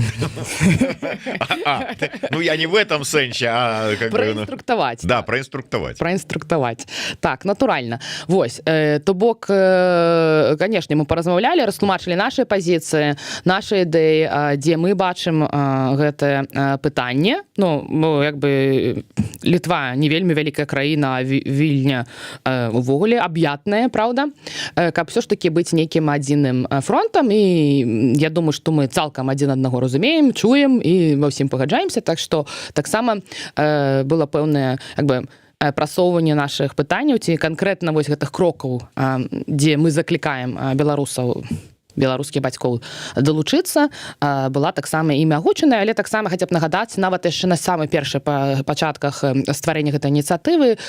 Я не в этом сэнсе, а... Праінструктаваць. Да, праінструктаваць. Так, натуральна. Вось, то бок, канешне, мы паразмаўлялі, растлумачылі нашыя пазіцыі, нашы ідэі, дзе мы бачым гэтае пытанне. Як бы Літва не вельмі вялікая краіна, а Вільня увогуле аб'ятная, правда? Каб ўсё ж такі быць нейкім адзіным фронтам, і я думаю, што мы цалкам адзін аднаго разумеем, чуем і ва ўсім пагаджаемся, так што таксама было пэўнае прасоўванне нашых пытанняў ці канкрэтна вось гэтых крокаў, дзе мы заклікаем беларускіх бацькоў далучыцца, была таксама імя агучаная, але таксама хаця б нагадаць, нават яшчэ на самых першых пачатках стварэння гэтай ініцыятывы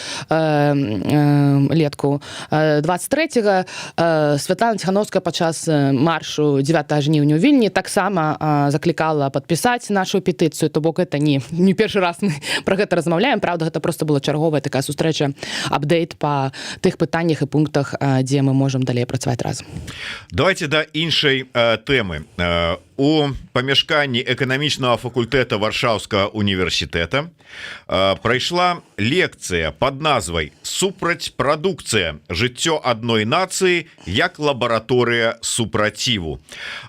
летку 23-го Святлана Ціхановская падчас маршу 9 жніўня ў Вільні таксама заклікала падпісаць нашу петыцыю, то бок гэта не першы раз мы пра гэта размаўляем, правда, гэта проста была чарговая такая сустрэча, апдейт па тых пытаннях і пунктах, дзе мы можам далей працаваць разам. Давайте да іншай тэмы. У памяшканні эканамічнага факультэта Варшаўскага універсітэта прайшла лекцыя под назвай «Супрацьпрадукцыя. Жыццё адной нацыі як лабараторыя супраціву».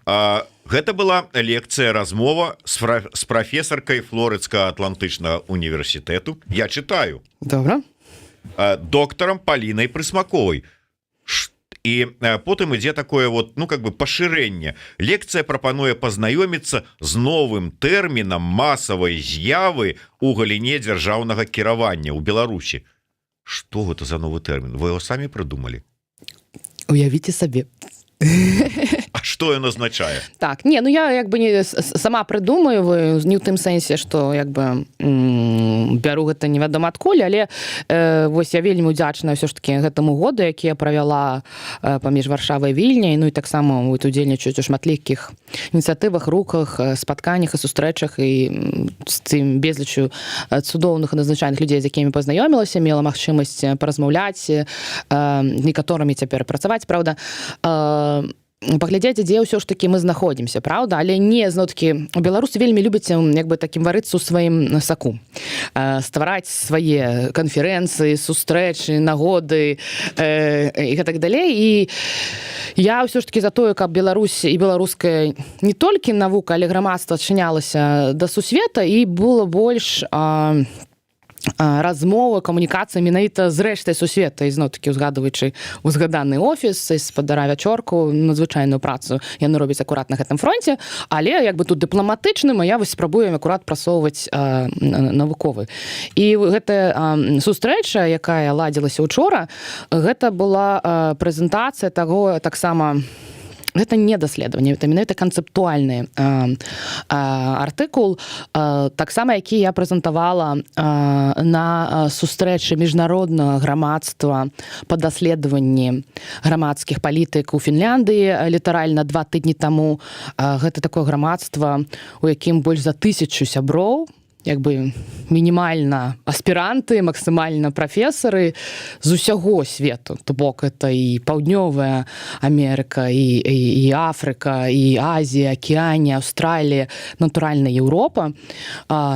Гэта была лекцыя, размова з прафесаркай Флорыдскага атлантычнага універсітэту. Я читаю. Добра. Доктарам Палінай Прысмаковай. І потым ідзе такое вот, ну, как бы пашырэнне. Лекцыя прапануе пазнаёміцца з новым тэрмінам масавай з'явы у галіне дзяржаўнага кіравання ў Беларусі. Што гэта за новы тэрмін? Вы яго самі прыдумалі? Уявіце сабе. А што ён азначае? Так, не, ну я як бы не сама прыдумаю, не ў тым сэнсе, што як бы бяру гэта невядома адкуль, але вось я вельмі удзячная ўсё ж такі гэтаму году, які я правяла паміж Варшавай і Вільняй, ну і таксама удзельнічаюць у шматлікіх ініцыятывах, рухах, спатканнях і сустрэчах і з тым безлічу цудоўных і надзвычайных людзей, з якімі пазнаёмілася, мела магчымасць паразмаўляць, некаторымі цяпер працаваць, праўда. Паглядзеце, дзе ўсё ж такі мы знаходзімся, праўда, але не зноў-такі беларусы вельмі любяць як бы такім варыцца ў сваім саку, ствараць свае канферэнцыі, сустрэчы, нагоды і гэтак далей. І я ўсё ж такі за тое, каб Беларусь і беларуская не толькі навука, але грамадства адчынялася да сусвета і было больш размова, камунікацыя менавіта з рэштай сусвета, і зноў-такі узгадваючы узгаданы офіс спадара Вячорку, надзвычайную працу яны робяць акурат на гэтым фронце, але як бы тут дыпламатычным, а я вось спрабую акурат прасоўваць навуковы. І гэтая сустрэча, якая ладзілася учора, гэта была прэзентацыя таго таксама. Гэта не даследаванне, это менавіта канцэптуальны артыкул, таксама які я прэзентавала на сустрэчы міжнароднага грамадства па даследаванні грамадскіх палітык у Фінляндыі літаральна 2 тыдні таму. Гэта такое грамадства, у якім больш за 1000 сяброў, як бы мінімальна аспіранты, максімальна прафесары з усяго свету. То бок это і Паўднёвая Амерыка, і Афрыка, і Азія, Акіянія, Аўстралія, натуральна Еўропа.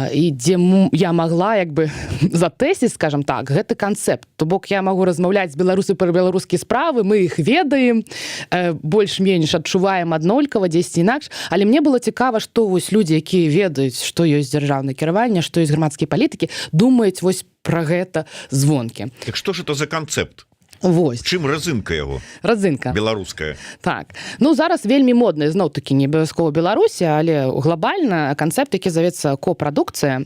І дзе я магла як бы затэсціць, скажам так, гэты канцэпт. То бок я магу размаўляць з беларусамі пра беларускія справы, мы іх ведаем, больш-менш адчуваем аднолькава, дзесьці інакш, але мне было цікава, што вось людзі, якія ведаюць, што ёсць дзяржаўнае кіраванне, што ёсць грамадскія палітыкі, думаюць вось пра гэта звонкі. Так што ж это за канцэпт? Вось. Чым разынка яго? Разынка. Беларуская. Так. Ну, зараз вельмі модны, зноў-такі, не абавязкова Беларусі, але глобальна канцэпт, які завецца копрадукцыя,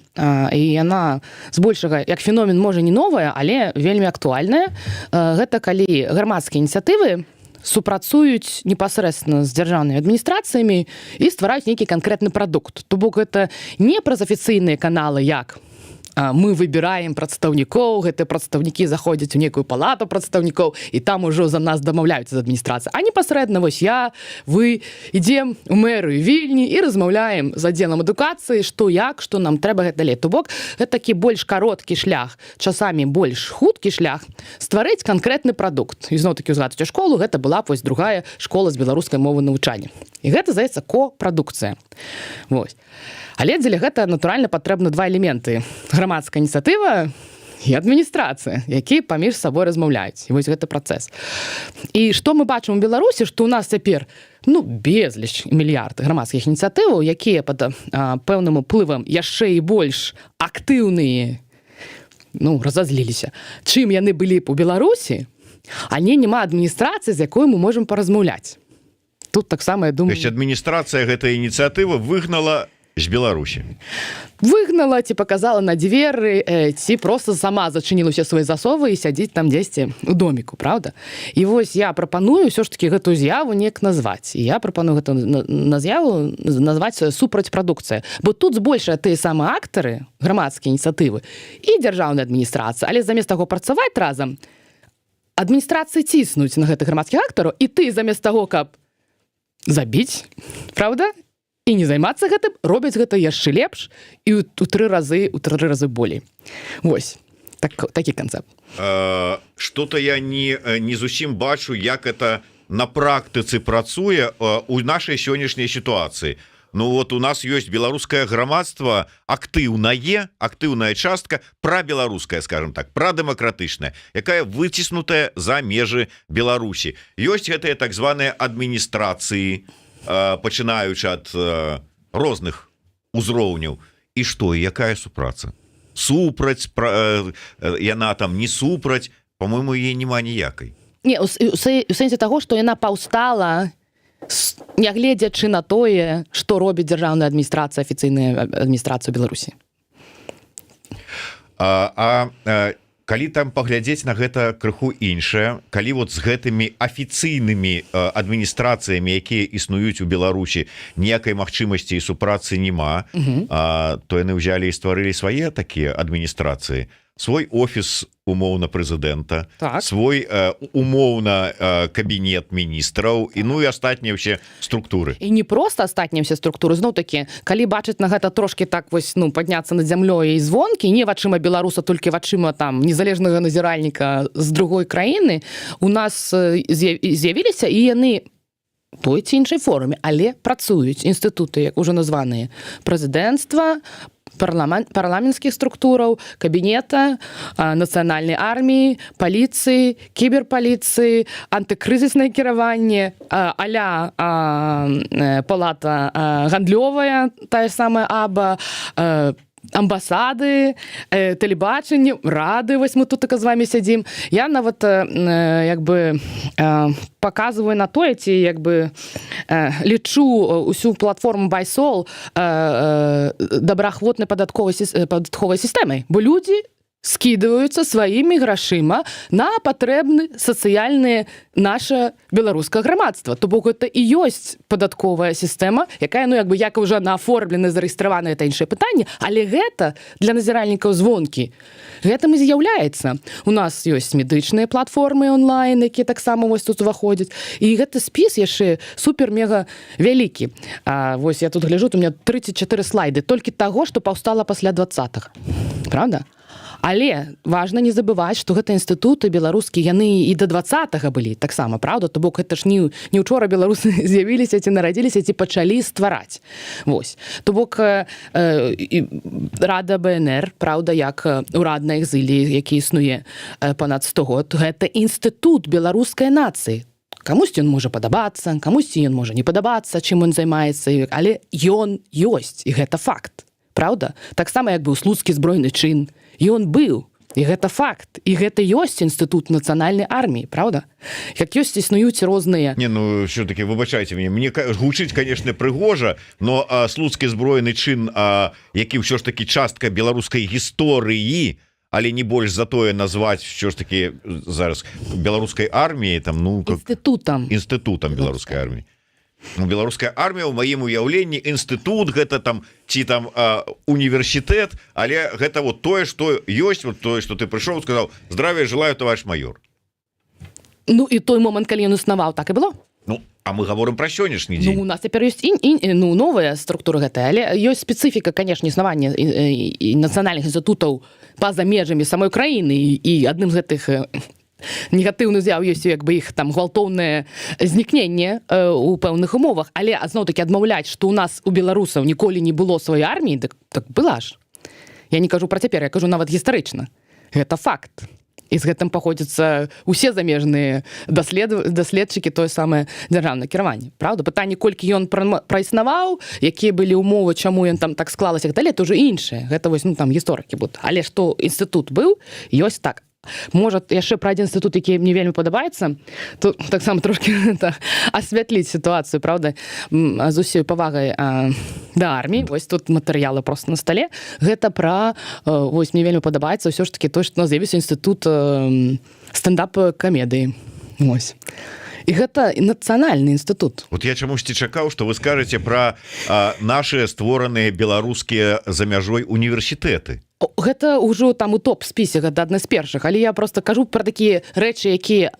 і яна збольшага, як феномен, можа, не новая, але вельмі актуальная. Гэта калі грамадскія ініцыятывы супрацуюць непасрэдна з дзяржаўнымі адміністрацыямі і ствараюць нейкі канкрэтны прадукт. То бок гэта не праз афіцыйныя каналы, як мы выбіраем прадстаўнікоў, гэтыя прадстаўнікі заходзяць у некую палату прадстаўнікоў, і там ужо за нас дамаўляюцца з адміністрацыі. А непасрэдна вось я, вы ідзем у мэрыю Вільні і размаўляем з аддзелам адукацыі, што як, што нам трэба гэта далей. То бок гэта такі больш кароткі шлях, часамі больш хуткі шлях стварыць канкрэтны прадукт. І зноў-такі узгадаць школу, гэта была вось другая школа з беларускай мовы навучання. І гэта здаецца копрадукцыя. Вось. Але дзеля гэта, натуральна, патрэбна 2 элементы. Грамадская ініцыятыва і адміністрацыя, якія паміж сабой размаўляюць. І вось гэты працэс. І што мы бачым у Беларусі, што ў нас цяпер безліч мільярд грамадскіх ініцыятываў, якія пад пэўным уплывам яшчэ і больш актыўныя, разазліліся, чым яны былі б у Беларусі, а няма адміністрацыі, з якой мы можам паразмаўляць. Тут таксама, я думаю... То есть адміністрацыя гэтай ініцыятывы выгнала з Беларусі. Выгнала, ці паказала на дзверы, ці просто сама зачыніла ўсе свае засовы і сядзіць там дзесьці у доміку, правда? І вось я прапаную ўсё ж такі гэтую з'яву неяк назваць. І я прапаную гэту з'яву назваць супрацьпрадукцыя. Бо тут збольшая тыя самыя актары, грамадскія ініцыятывы і дзяржаўная адміністрацыя. Але замест таго працаваць разам, адміністрацыі ціснуць на гэтых грамадскіх актараў, і ты замест таго, каб забіць, правда? І не займацца гэтым, робяць гэта яшчэ лепш і ў 3 разы болей. Вось, такі канцэпт. Что-то я не зусім бачу, як это на практыцы працуе у нашай сённяшняй сітуацыі? Ну вот у нас ёсць беларускае грамадства актыўная частка прабеларуская, скажем так, прадэмакратычная, якая выціснутая за межы Беларусі. Ёсць гэтыя так званыя адміністрацыі, пачынаючы ад розных узроўняў. І што, якая супраца? Супраць яна там, не супраць, по-моему, яе няма ніякай. Не, у сэнсе таго, што яна паўстала нягледзячы на тое, што робіць дзяржаўная адміністрацыя, афіцыйная адміністрацыя Беларусі. Калі там паглядзець на гэта крыху іншае, калі вот з гэтымі афіцыйнымі адміністрацыямі, якія існуюць у Беларусі, ніякай магчымасці і супрацы няма, то яны ўзялі і стварылі свае такія адміністрацыі, свой офіс умоўна прэзідэнта, свой умоўна кабінет міністраў і ну і астатнія ўсе структуры. І не проста астатнія ўсе структуры, зноў-такі, калі бачыць на гэта трошкі так вось, ну, падняцца над зямлёй і звонкі, не вачыма беларуса, толькі вачыма там незалежнага назіральніка з другой краіны, у нас з'явіліся і яны той ці іншай форме, але працуюць інстытуты, як ужо названыя, прэзідэнцтва, парламенцкіх структураў, кабінета, нацыянальнай арміі, паліцыі, кіберпаліцыі, антыкрызіснае кіраванне, а-ля палата гандлёвая, тая самая АБА, амбасады, тэлебачанне, рады, вось мы тут так з вами сядзім. Я нават як бы паказваю на тое, ці як бы лічу усю платформу BuySol добраахвотнай падатковай сістэмай, бо людзі скидываюцца сваімі грашыма на патрэбны сацыяльныя наша беларускае грамадства. То бок гэта і ёсць падатковая сістэма, якая, ну, як бы, як уже нааформлена, зарэгістравана, это іншае пытанне, але гэта для назіральнікаў звонкі. Гэтым і з'яўляецца. У нас ёсць медычныя платформы онлайн, якія таксама вось тут уваходзяць. І гэты спіс яшчэ супер-мега вялікі. Вось я тут гляжу, у меня 34 слайды толькі таго, што паўстала пасля 20-х. Правда? Але важна не забываць, што гэта інстытуты беларускія, яны і да 20-га былі таксама, правда? То бок гэта ж не ўчора беларусы з'явіліся ці нарадзіліся, ці пачалі ствараць. Вось. То бок Рада БНР, правда, як урадна экзілі, які існуе панад 100 год, гэта інстытут беларускай нацыі. Камусьці ён можа падабацца, камусьці ён можа не падабацца, чым ён займаецца, але ён ёсць, і гэта факт. Правда? Таксама як быў слуцкі збройны чын. Ён быў, і гэта факт. І гэта ёсць інстытут нацыянальнай арміі, правда? Як ёсць існуюць розныя... Не, ну, все-таки, выбачайце мне гучыць, конечно, прыгожа, но слуцкі збройны чын, які ўсё ж таки частка беларускай гісторыі, але не больш за тое назваць ўсё ж таки зараз беларускай арміяй, там, ну... Інстытутам беларускай арміі. Ну, беларуская армія ў маім уяўленні інстытут, гэта там ці там універсітэт, але гэта вот тое, што ёсць, вот тое, што ты прыйшоў, сказаў: здравия желаю, товарищ майор. Ну і той момант, калі ён існаваў, так і было. Ну, а мы гаворым пра сённяшні дзень. Ну, у нас цяпер ёсць ну, новая структура гэтая, але ёсць спецыфіка, канешне, існавання і нацыянальных інстытутаў па-за межамі самой краіны, і адным з гэтых негатыўны з'яў ёсць як бы іх там гвалтоўнае знікненне у пэўных умовах, але зноў-такі адмаўляць, што ў нас у беларусаў ніколі не было сваёй арміі, так была ж. Я не кажу пра цяпер, я кажу нават гістарычна. Гэта факт. І з гэтым паходзяцца усе замежныя даследчыкі, тое самае дзяржаўнае кіраванне. Праўда? Пытанне, колькі ён праіснаваў, якія былі умовы, чаму ён там так склалася, так далей, то ўжо іншае. Гэта вось, ну, там гісторыкі будуць. Але што інстытут быў, ёсць так. Можа, яшчэ пра адзін інстытут, які мне вельмі падабаецца, то таксама трошкі асвятліць сітуацыю, правда, з усёй павагай да арміі. Вось тут матэрыялы проста на стале. Гэта пра, вось, мне вельмі падабаецца ўсё ж такі той, што у нас з'явіўся інстытут стендап-камедыі. Вось. І гэта нацыянальны інстытут. Вот я чамусьці чакаў, што вы скажаце пра нашыя створаныя беларускія за мяжой універсітэты. Гэта ўжо там у топ-спісе, гэта адна з першых, але я просто кажу пра такія рэчы, якія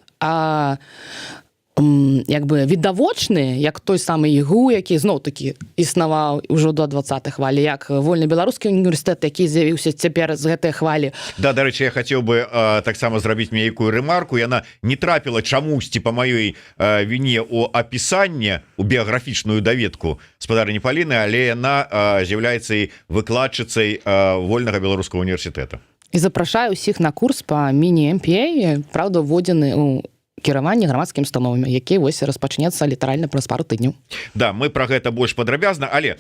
як бы відавочныя, як той самы ігу, які зноў-такі існаваў ўжо до 20-х хвалі, як вольны беларускі універсітэт, які з'явіўся цяпер з гэтай хвалі. Да, дарэчы, я хацеў бы таксама зрабіць нейкую рэмарку. Яна не трапіла чамусьці па маёй віне у апісанне, у біяграфічную даведку спадарыні Паліны, але яна з'яўляецца і выкладчыцай вольнага беларускага універсітэта. І запрашаю ўсіх на курс па міні-MPA, правда, вводзены у кіраванне грамадскімі установамі, які вось распачнецца літаральна праз пару тыдняў. Да, мы про гэта больш падрабязна, але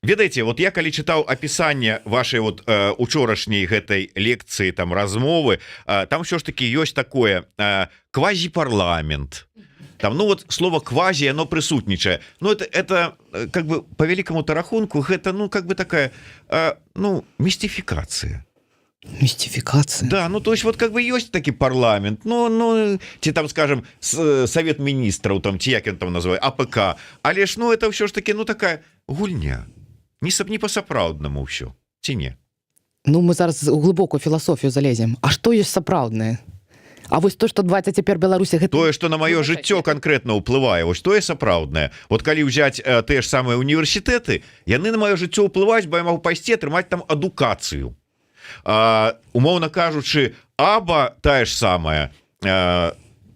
ведаеце, вот я калі чытаў апісанне вашай вот учорашняй гэтай лекцыі, там размовы, там ўсё ж таки ёсць такое квазіпарламент. Там, ну вот слово квази, оно присутничает. Ну это как бы по великому-то рахунку, это ну как бы такая ну мистификация. Мистификация. Да, ну то есть вот как бы есть таки парламент, ну ці там, скажем, совет министров, там, ці як ён там называе, АПК, але ж, ну это все ж таки, ну такая гульня, не по-сапраўднаму ўсё, ці не? Ну мы зараз у глыбокую філасофію залезем. А што ёсць сапраўднае? А вось то, што адбываецца цяпер Беларусі, гэта... Тое, што на маё жыццё канкрэтна ўплывае, вось тое сапраўднае. Вот калі ўзяць тыя ж самыя універсітэты, яны на маё жыццё ўплываюць, бо я магу пайсці атрымаць там адукацыю. Умоўна кажучы, аба тая ж самая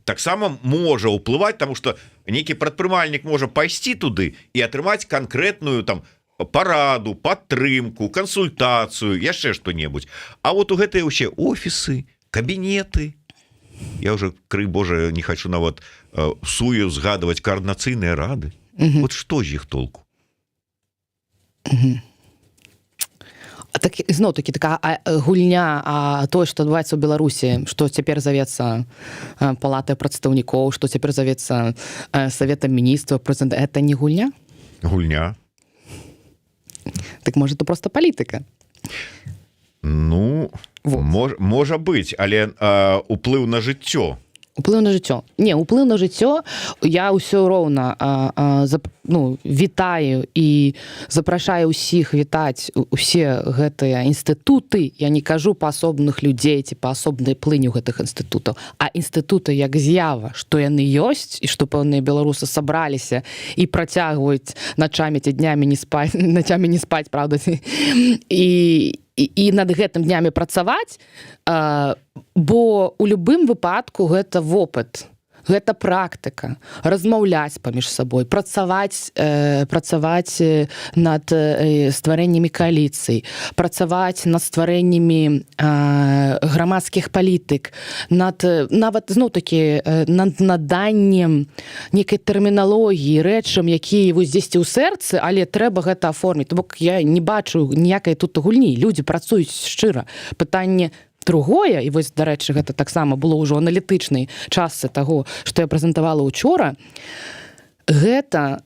таксама можа ўплываць, таму што нейкі прадпрымальнік можа пайсці туды і атрымаць канкрэтную там параду, падтрымку, кансультацыю, яшчэ што-небудзь. А вот у гэтыя ўсе офісы, кабінеты, я уже, крый Божа, не хочу нават сую згадваць координацыйныя рады. Вот што з іх толку? Так, зноў-такі такая гульня, тое, што адбываецца ў Беларусі, што цяпер завецца палатай прадстаўнікоў, што цяпер завецца саветам міністраў, прэзідэнта, это не гульня? Гульня. Так можа, то просто палітыка. Ну, можа быць, але уплыў на жыццё. Уплыў на жыццё. Не, уплыў на жыццё я ўсё роўна вітаю і запрашаю ўсіх вітаць усе гэтыя інстытуты. Я не кажу па асобных людзей ці па асобнай плыню гэтых інстытутаў, а інстытуты як з'ява, што яны ёсць і што пэўныя беларусы сабраліся і працягваюць начамі ці днямі не спаць, правда, і над гэтым днямі працаваць, бо у любым выпадку гэта вопыт, гэта практыка, размаўляць паміж сабой, працаваць над стварэннямі кааліцый, працаваць над стварэннямі грамадскіх палітык, нават зноў-такі над наданнем нейкай тэрміналогіі, рэчам, якія вось дзесьці ў сэрцы, але трэба гэта аформіць. То бок я не бачу ніякай тут гульні. Людзі працуюць шчыра. Пытанне другое, і вось, дарэчы, гэта таксама было ўжо аналітычнай частцы таго, што я прэзентавала учора, гэта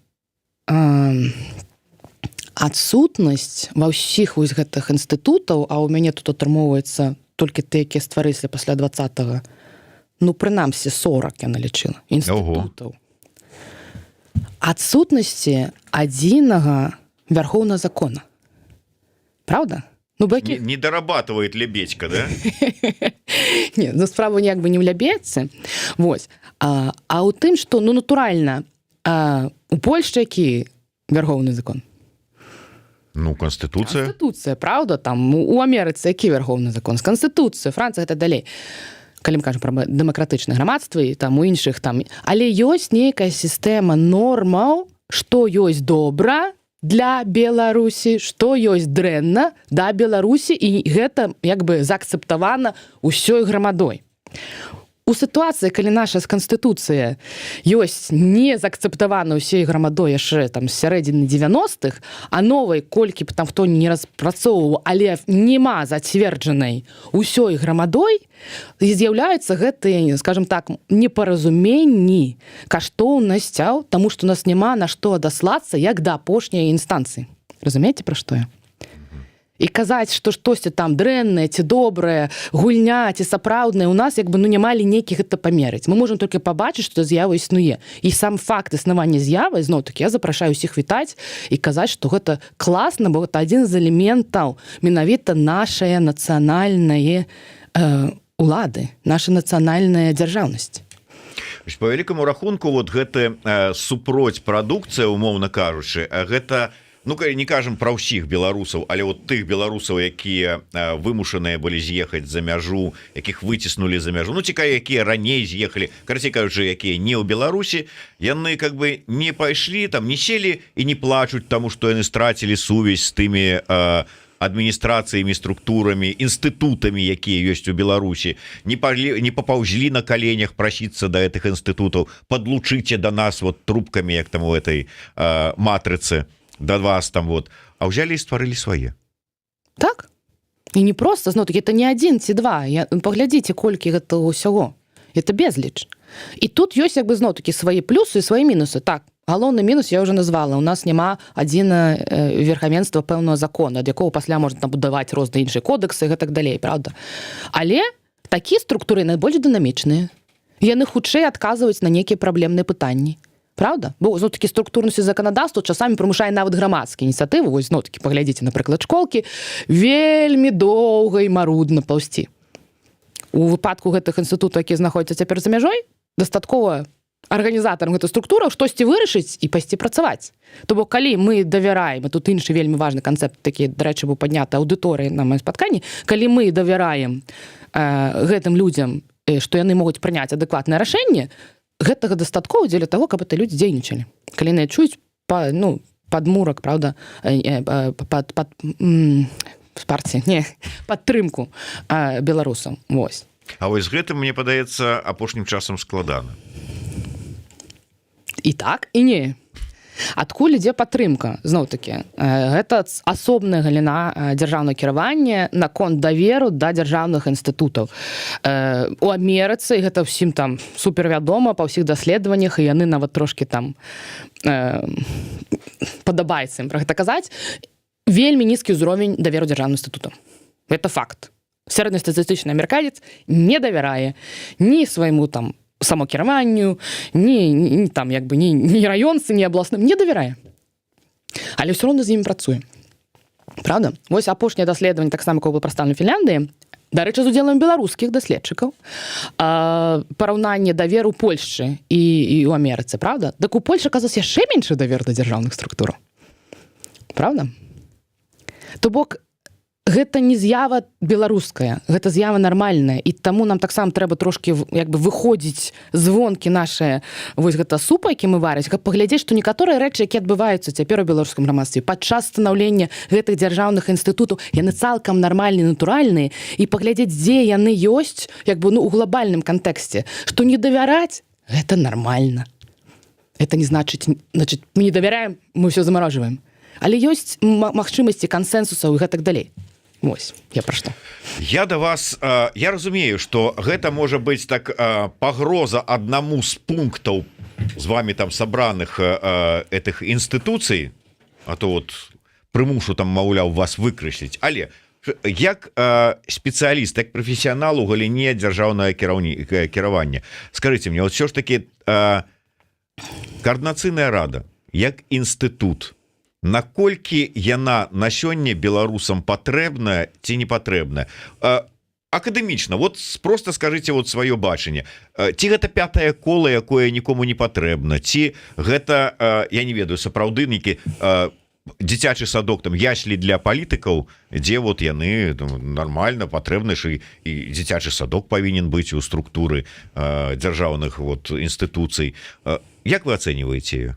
адсутнасць ва ўсіх вось гэтых інстытутаў, а ў мяне тут атрымоўваецца толькі тыя, якія стварыліся пасля 20-го, ну, прынамсі 40 я налічыла інстытутаў. Адсутнасці адзінага вярхоўнага закона. Правда? Ну, бакі... Не дорабатывает Лебедька, да? Не, ну, справа як бы не ў Лебедцы. Вось. А ў тым, што, ну, натуральна, у Польшчы які вярхоўны закон? Ну, Конституцыя. Конституцыя, правда? Там у Амерыцы які вярхоўны закон? З Конституцыя, Францыя, гэта далей. Калі мы кажам пра дэмакратычнае грамадства і там у іншых там. Але ёсць нейкая сістэма нормаў, што ёсць добра для Беларусі, што ёсць дрэнна да Беларусі, і гэта як бы заакцэптавана ўсёй грамадой. У сітуацыі, калі наша Канстытуцыя ёсць не заакцэптавана ўсёй грамадой яшчэ там з сярэдзіны 90-х, а новай, колькі б там хто не распрацоўваў, але нема зацверджанай усёй грамадой, з'яўляюцца гэтыя, скажем так, непаразуменні, каштоўнасцяў, таму што у нас няма на што адаслацца як да апошняй інстанцыі. Разумееце, пра што я? І казаць, што штосьці там дрэннае ці добрае, гульня ці сапраўднае, у нас як бы ну няма лінейкі гэта памерыць. Мы можам толькі пабачыць, што з'ява існуе. І сам факт існавання з'явы, зноў-такі, я запрашаю ўсіх вітаць і казаць, што гэта класна, бо гэта адзін з элементаў менавіта нашае нацыянальнае улады, наша нацыянальная дзяржаўнасць. По вялікаму рахунку вот гэты супроць прадукцыя, умоўна кажучы, гэта, ну не кажам пра ўсіх беларусаў, але вот тых беларусаў, якія вымушаныя былі з'ехаць за мяжу, якіх выціснулі за мяжу, ну цікава, якія раней з'ехалі, карацей кажучы, якія не ў Беларусі, яны как бы не пайшлі там, не селі і не плачуць таму, што яны страцілі сувязь з тымі адміністрацыямі, структурамі, інстытутамі, якія ёсць у Беларусі, не папаўзлі на каленях прасіцца да гэтых інстытутаў, подлучыце да нас вот трубкамі, як там у этой матрыцы, да вас там вот, а ўзялі і стварылі свае. Так. І не проста, зноў-такі, это не адзін ці два. Паглядзіце, колькі гэта ўсяго. Это безліч. І тут ёсць, як бы, зноў-такі, свае плюсы і свае мінусы. Так, галоўны мінус я ўжо назвала. У нас няма адзіна верхавенства пэўнага закона, ад якога пасля можна будаваць розныя іншыя кодексы і гэтак далей, правда? Але такія структуры найбольш дынамічныя. Яны хутчэй адказваюць на нейкія праблемныя пытанні. Правда? Бо зноў-такі структурнасць заканадаўства часамі прымушае нават грамадскія ініцыятывы, вось зноў-такі паглядзіце, напрыклад, школкі, вельмі доўга і марудна паўсці. У выпадку гэтых інстытутаў, якія знаходзяцца цяпер за мяжой, дастаткова арганізатарам гэтай структуры штосьці вырашыць і пайсці працаваць. То бок, калі мы давяраем, і тут іншы вельмі важны канцэпт, такі, дарэчы, быў падняты аўдыторыяй на маім спатканні, калі мы давяраем гэтым людзям, што яны могуць прыняць адэкватнае рашэнне, гэтага дастаткова дзеля таго, каб это людзі дзейнічалі. Калі яны чуюць падмурак, правда, падтрымку беларусаў. Вось. А вось з гэтым, мне падаецца, апошнім часам складана. І так, і не. Адкуль ідзе падтрымка? Зноў-такі, гэта асобная галіна дзяржаўнага кіравання наконт даверу да дзяржаўных інстытутаў. У Амерыцы гэта ўсім там супервядома па ўсіх даследаваннях, і яны нават трошкі там падабаецца ім пра гэта казаць. Вельмі нізкі ўзровень даверу дзяржаўным інстытутам. Гэта факт. Сярэднестатыстычны амерыканец не давярае ні свайму там самокіраванню, ні там, як бы, ні раёнцы, ні абласным, не давярае. Але ўсё роўна з імі працуе. Правда? Вось апошняе даследаванне таксама, якое было прадстаўлена ў Фінляндыі, дарэчы, з удзелам беларускіх даследчыкаў, параўнанне даверу Польшчы і ў Амерыцы, правда? Так у Польшчы, аказваецца, яшчэ меншы давер да дзяржаўных структураў. Правда? То бок, гэта не з'ява беларуская, гэта з'ява нармальная, і таму нам таксама трэба трошкі, як бы, выходзіць звонкі нашыя, вось гэта супа, які мы варыць, каб паглядзець, што некаторыя рэчы, якія адбываюцца цяпер у беларускім грамадстве, падчас станаўлення гэтых дзяржаўных інстытутаў, яны цалкам нармальныя, натуральныя, і паглядзець, дзе яны ёсць, як бы, у глобальным кантэксце, што не давяраць, гэта нармальна. Это не значыць, мы не давяраем, мы ўсё замарожваем. Але ёсць магчымасці кансэнсусаў і гэтак далей. Вось, я пра што. Я да вас, я разумею, што гэта можа быць так пагроза аднаму з пунктаў з вами там сабраных этих інстытуцый, а то вот прымушу там, маўляў, вас выкрэсліць, але як спецыяліст, як прафесіянал у галіне дзяржаўнага кіравання, скажыце мне, вот все ж таки координацыйная рада як інстытут, наколькі яна на сёння беларусам патрэбная ці не патрэбная? Акадэмічна, вот просто скажите вот сваё бачанне, ці гэта пятае кола, якое нікому не патрэбна, ці гэта, я не ведаю, сапраўды нейкі дзіцячы садок, там яслі для палітыкаў, дзе вот яны нормально патрэбны, і дзіцячы садок павінен быць у структуры дзяржаўных вот інстытуцый. Як вы ацэньваеце ее?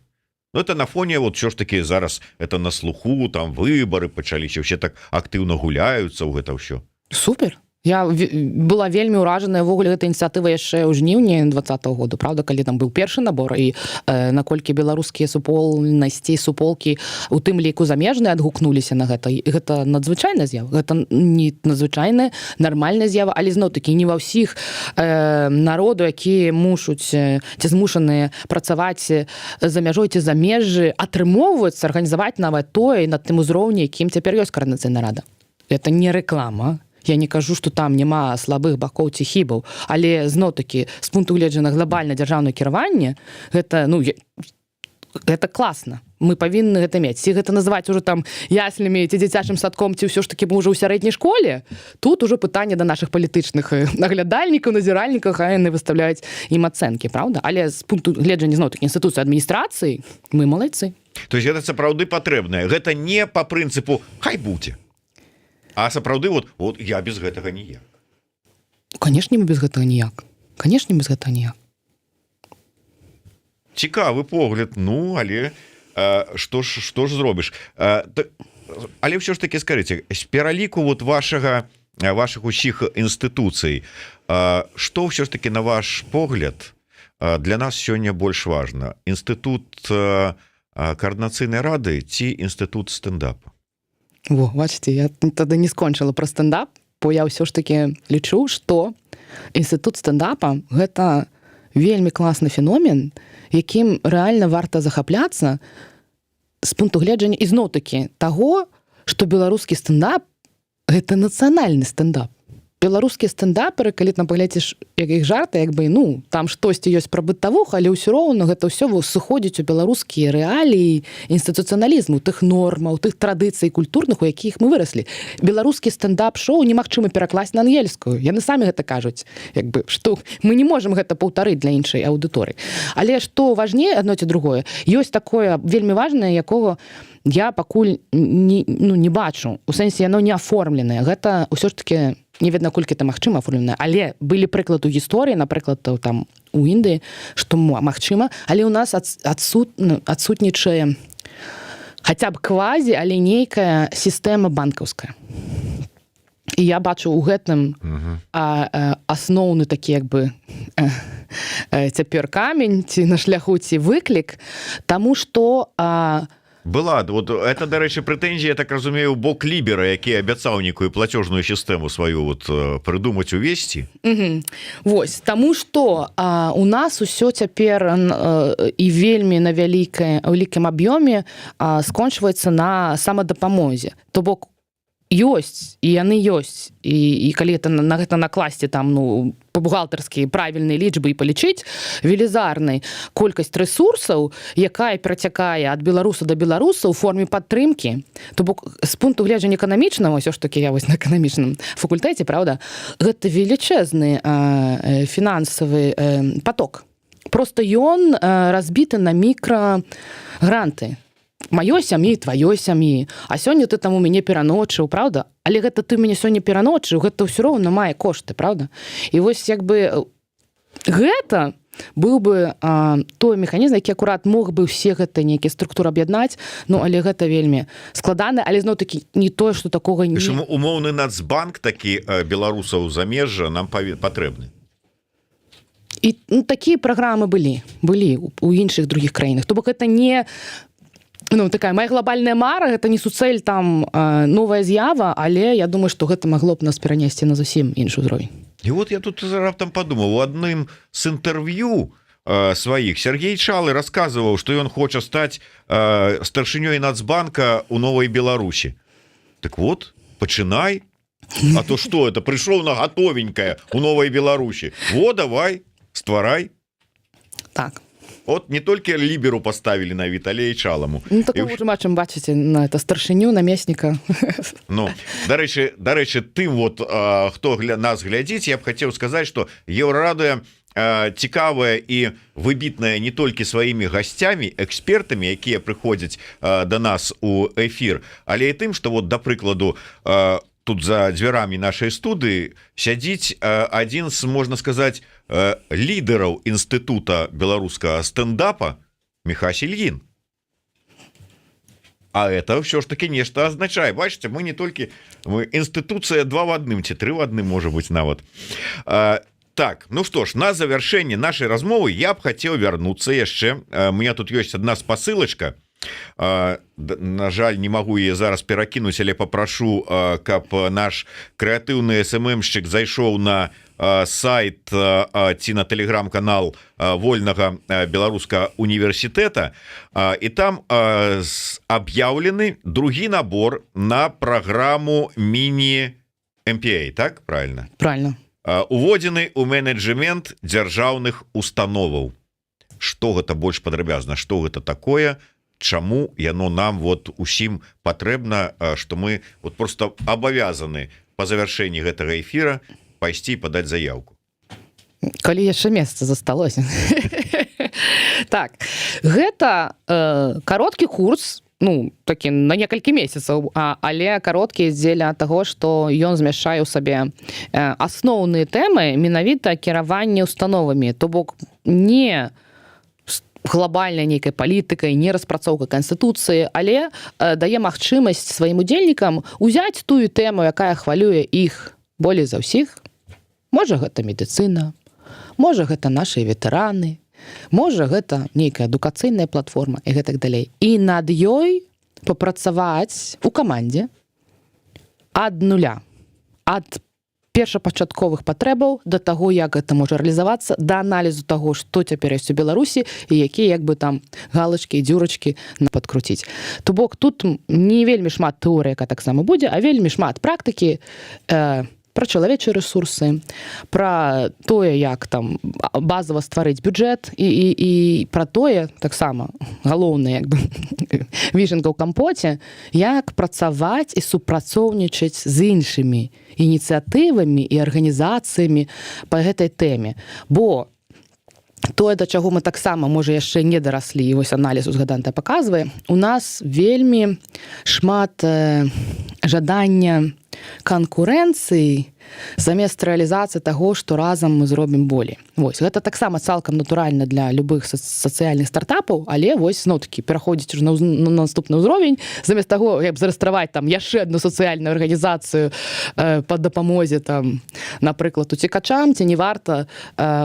Ну, это на фоне, вот все ж таки зараз это на слуху, там выборы пачаліся, все так актыўна гуляюцца ў гэта ўсё. Супер. Я была вельмі ўражаная ўвогуле гэтай ініцыятывы яшчэ ў жніўні 2020 году, правда, калі там быў першы набор, і наколькі беларускія супольнасці, суполкі у тым ліку замежныя адгукнуліся на гэта. Гэта надзвычайная з'ява, гэта не надзвычайная, нармальная з'ява, але зноў-такі не ва ўсіх народу, якія мушуць ці змушаныя працаваць за мяжой ці за межы, атрымоўваюцца арганізаваць нават тое на тым узроўні, якім цяпер ёсць координацыйная рада. Это не рэклама. Я не кажу, што там няма слабых бакоў ці хібаў, але зноў-такі з пункту гледжання глобальна дзяржаўнае кіраванне, гэта, ну, гэта класна. мы павінны гэта мець. Ці гэта называць уже там яслямі ці дзіцячым садком, ці ўсё ж таки мы уже ў сярэдняй школе, тут уже пытанне да наших палітычных наглядальнікаў, назіральнікаў, а яны выставляюць ім ацэнкі, правда? Але з пункту гледжання зноў-такі інстытуцыі адміністрацыі мы малайцы. То есть гэта сапраўды патрэбнае. Гэта не по прынцыпу хай будзе. А сапраўды вот я без гэтага ніяк. Канешне, мы без гэтага ніяк. Канешне, без гэтага ніяк. Цікавы погляд, ну, але што ж зробіш? Але ўсё ж таки скажыце, з пераліку вот вашых усіх інстытуцый, што ўсё ж таки на ваш погляд для нас сёння больш важна? Інстытут координацыйнай рады ці інстытут стендапа? Во, бачыце, я тады не скончыла пра стендап, бо я ўсё ж таки лічу, што інстытут стендапа гэта вельмі класны феномен, якім рэальна варта захапляцца з пункту гледжання ізноў-такі таго, што беларускі стендап гэта нацыянальны стендап. Беларускія стендаперы, калі там паглядзіш іх жарты, як бы, ну, там штосьці ёсць пра бытавух, але ўсё роўна гэта ўсё сыходзіць у беларускія рэаліі інстытуцыяналізму, тых нормаў, тых традыцый культурных, у якіх мы выраслі. Беларускі стендап-шоу немагчыма перакласць на ангельскую. Яны самі гэта кажуць, як бы, што мы не можам гэта паўтарыць для іншай аўдыторыі. Але што важней адно ці другое, ёсць такое вельмі важнае, якога я пакуль не бачу. У сэнсе яно не аформленае. Гэта ўсё ж таки не ведна, колькі это магчыма аформленае. Але былі прыклады ў гісторыі, напрыклад, там у Індыі, што магчыма, але ў нас адсутнічае хаця б квазі, але нейкая сістэма банкаўская. І я бачу ў гэтым асноўны такі, як бы, цяпер камень, ці на шляху, ці выклік, таму што была, вот это, дарэчы, прэтэнзія, я так разумею, бок лібера, які абяцаў нейкую плацёжную сістэму сваю вот прыдумаць, увесці. Вось, таму што у нас усё цяпер і вельмі на вялікім аб'ёме скончваецца на самадапамозе. То бок ёсць, і яны ёсць, і калі на гэта накласці там, ну, па-бухгалтарскі правільныя лічбы і палічыць велізарнай колькасць рэсурсаў, якая перацякае ад беларуса да беларуса ў форме падтрымкі. То бок з пункту гледжання эканамічнага, ўсё ж такі я вось на эканамічным факультэце, правда, гэта велічэзны фінансавы поток. Просто ён разбіты на мікрагранты. Маёй сям'і, тваёй сям'і. А сёння ты там у мяне пераночыў, правда? Але гэта ты мяне сёння пераночыў, гэта ўсё роўна мае кошты, правда? І вось як бы гэта быў бы той механізм, які акурат мог бы ўсе гэта нейкія структуры аб'яднаць, ну, але гэта вельмі складана, але зноў-такі не тое, што такога не... Умоўны Нацбанк такі беларусаў замежжа нам патрэбны. І такія праграмы былі у іншых другіх краінах. То бок гэта не... Ну, такая моя глобальная мара, гэта не суцэль там новая з'ява, але я думаю, што гэта магло б нас перанесці на зусім іншы ўзровень. І вот я тут раптам падумаў, у адным з інтэрв'ю сваіх Сергей Чалы расказваў, што ён хоча стаць старшынёй Нацбанка ў Новай Беларусі. Так вот, пачынай. А то што, это прыйшоў на гатовенькае ў Новай Беларусі. Во, давай, стварай. Так. От не толькі ліберу паставілі на Віталія Чаламу. Ну, такого ж мачым бачыце, на это старшыню, намесніка. Ну, дарэчы, тым вот, хто нас глядзіць, я б хацеў сказаць, што Еўрарадыё цікавая і выбітная не толькі сваімі гасцямі, экспертамі, якія прыходзяць да нас у эфір, але і тым, што вот, да прыкладу, тут за дзвярамі нашай студыі сядзіць адзін з, можна сказаць, лідараў інстытута беларускага стендапа Михась Ільін. А это ўсё ж таки нешта азначае. Бачыце, мы не толькі інстытуцыя 2 в 1 ці 3 в 1, можа быць, нават. Так, ну што ж, на завяршэнне нашай размовы я б хацеў вярнуцца яшчэ. У меня тут ёсць адна спасылачка. На жаль, не магу яе зараз перакінуць, але папрашу, каб наш крэатыўны СММшчык зайшоў на сайт ці на тэлеграм-канал вольнага беларускага універсітэта, і там аб'яўлены другі набор на праграму міні-MPA, так? Правильно? Правильно. Уводзены ў менеджмент дзяржаўных установаў. Што гэта больш падрабязна? Што гэта такое? чаму яно нам вот усім патрэбна, что мы вот просто абавязаны по завяршэнні гэтага эфира пайсці і падаць заявку. Калі яшчэ месца засталося. Так, гэта кароткі курс, ну, такі на некалькі месяцаў, але кароткі дзеля таго, што ён змяшчае ў сабе асноўныя тэмы менавіта кіравання установамі, то бок не глобальнай нейкай палітыкай, не распрацоўка канстытуцыі, але дае магчымасць сваім удзельнікам узяць тую тэму, якая хвалюе іх болей за ўсіх. Можа, гэта медыцына, можа, гэта нашыя ветэраны, можа, гэта нейкая адукацыйная платформа і гэтак далей. І над ёй папрацаваць у камандзе ад нуля, ад першапачатковых патрэбаў да таго, як гэта можа рэалізавацца, да аналізу таго, што цяпер ёсць у Беларусі і якія як бы там галачкі і дзюрачкі падкруціць. То бок тут не вельмі шмат тэорыі, якая таксама будзе, а вельмі шмат практыкі, пра чалавечыя рэсурсы, пра тое, як там базава стварыць бюджэт і пра тое, таксама галоўнае, як бы вішенка ў кампоце, як працаваць і супрацоўнічаць з іншымі ініцыятывамі і арганізацыямі па гэтай тэме. Бо тое, да чаго мы таксама, можа, яшчэ не дараслі, і вось аналіз узгаданы паказвае, у нас вельмі шмат жадання канкурэнцыі замест рэалізацыі таго, што разам мы зробім болей. Вось, гэта таксама цалкам натуральна для любых сацыяльных стартапаў, але вось, зноў-такі, пераходзіць уже на наступны ўзровень, замест таго, як зарэстраваць там яшчэ адну сацыяльную арганізацыю па дапамозе, там, напрыклад, уцекачам, ці не варта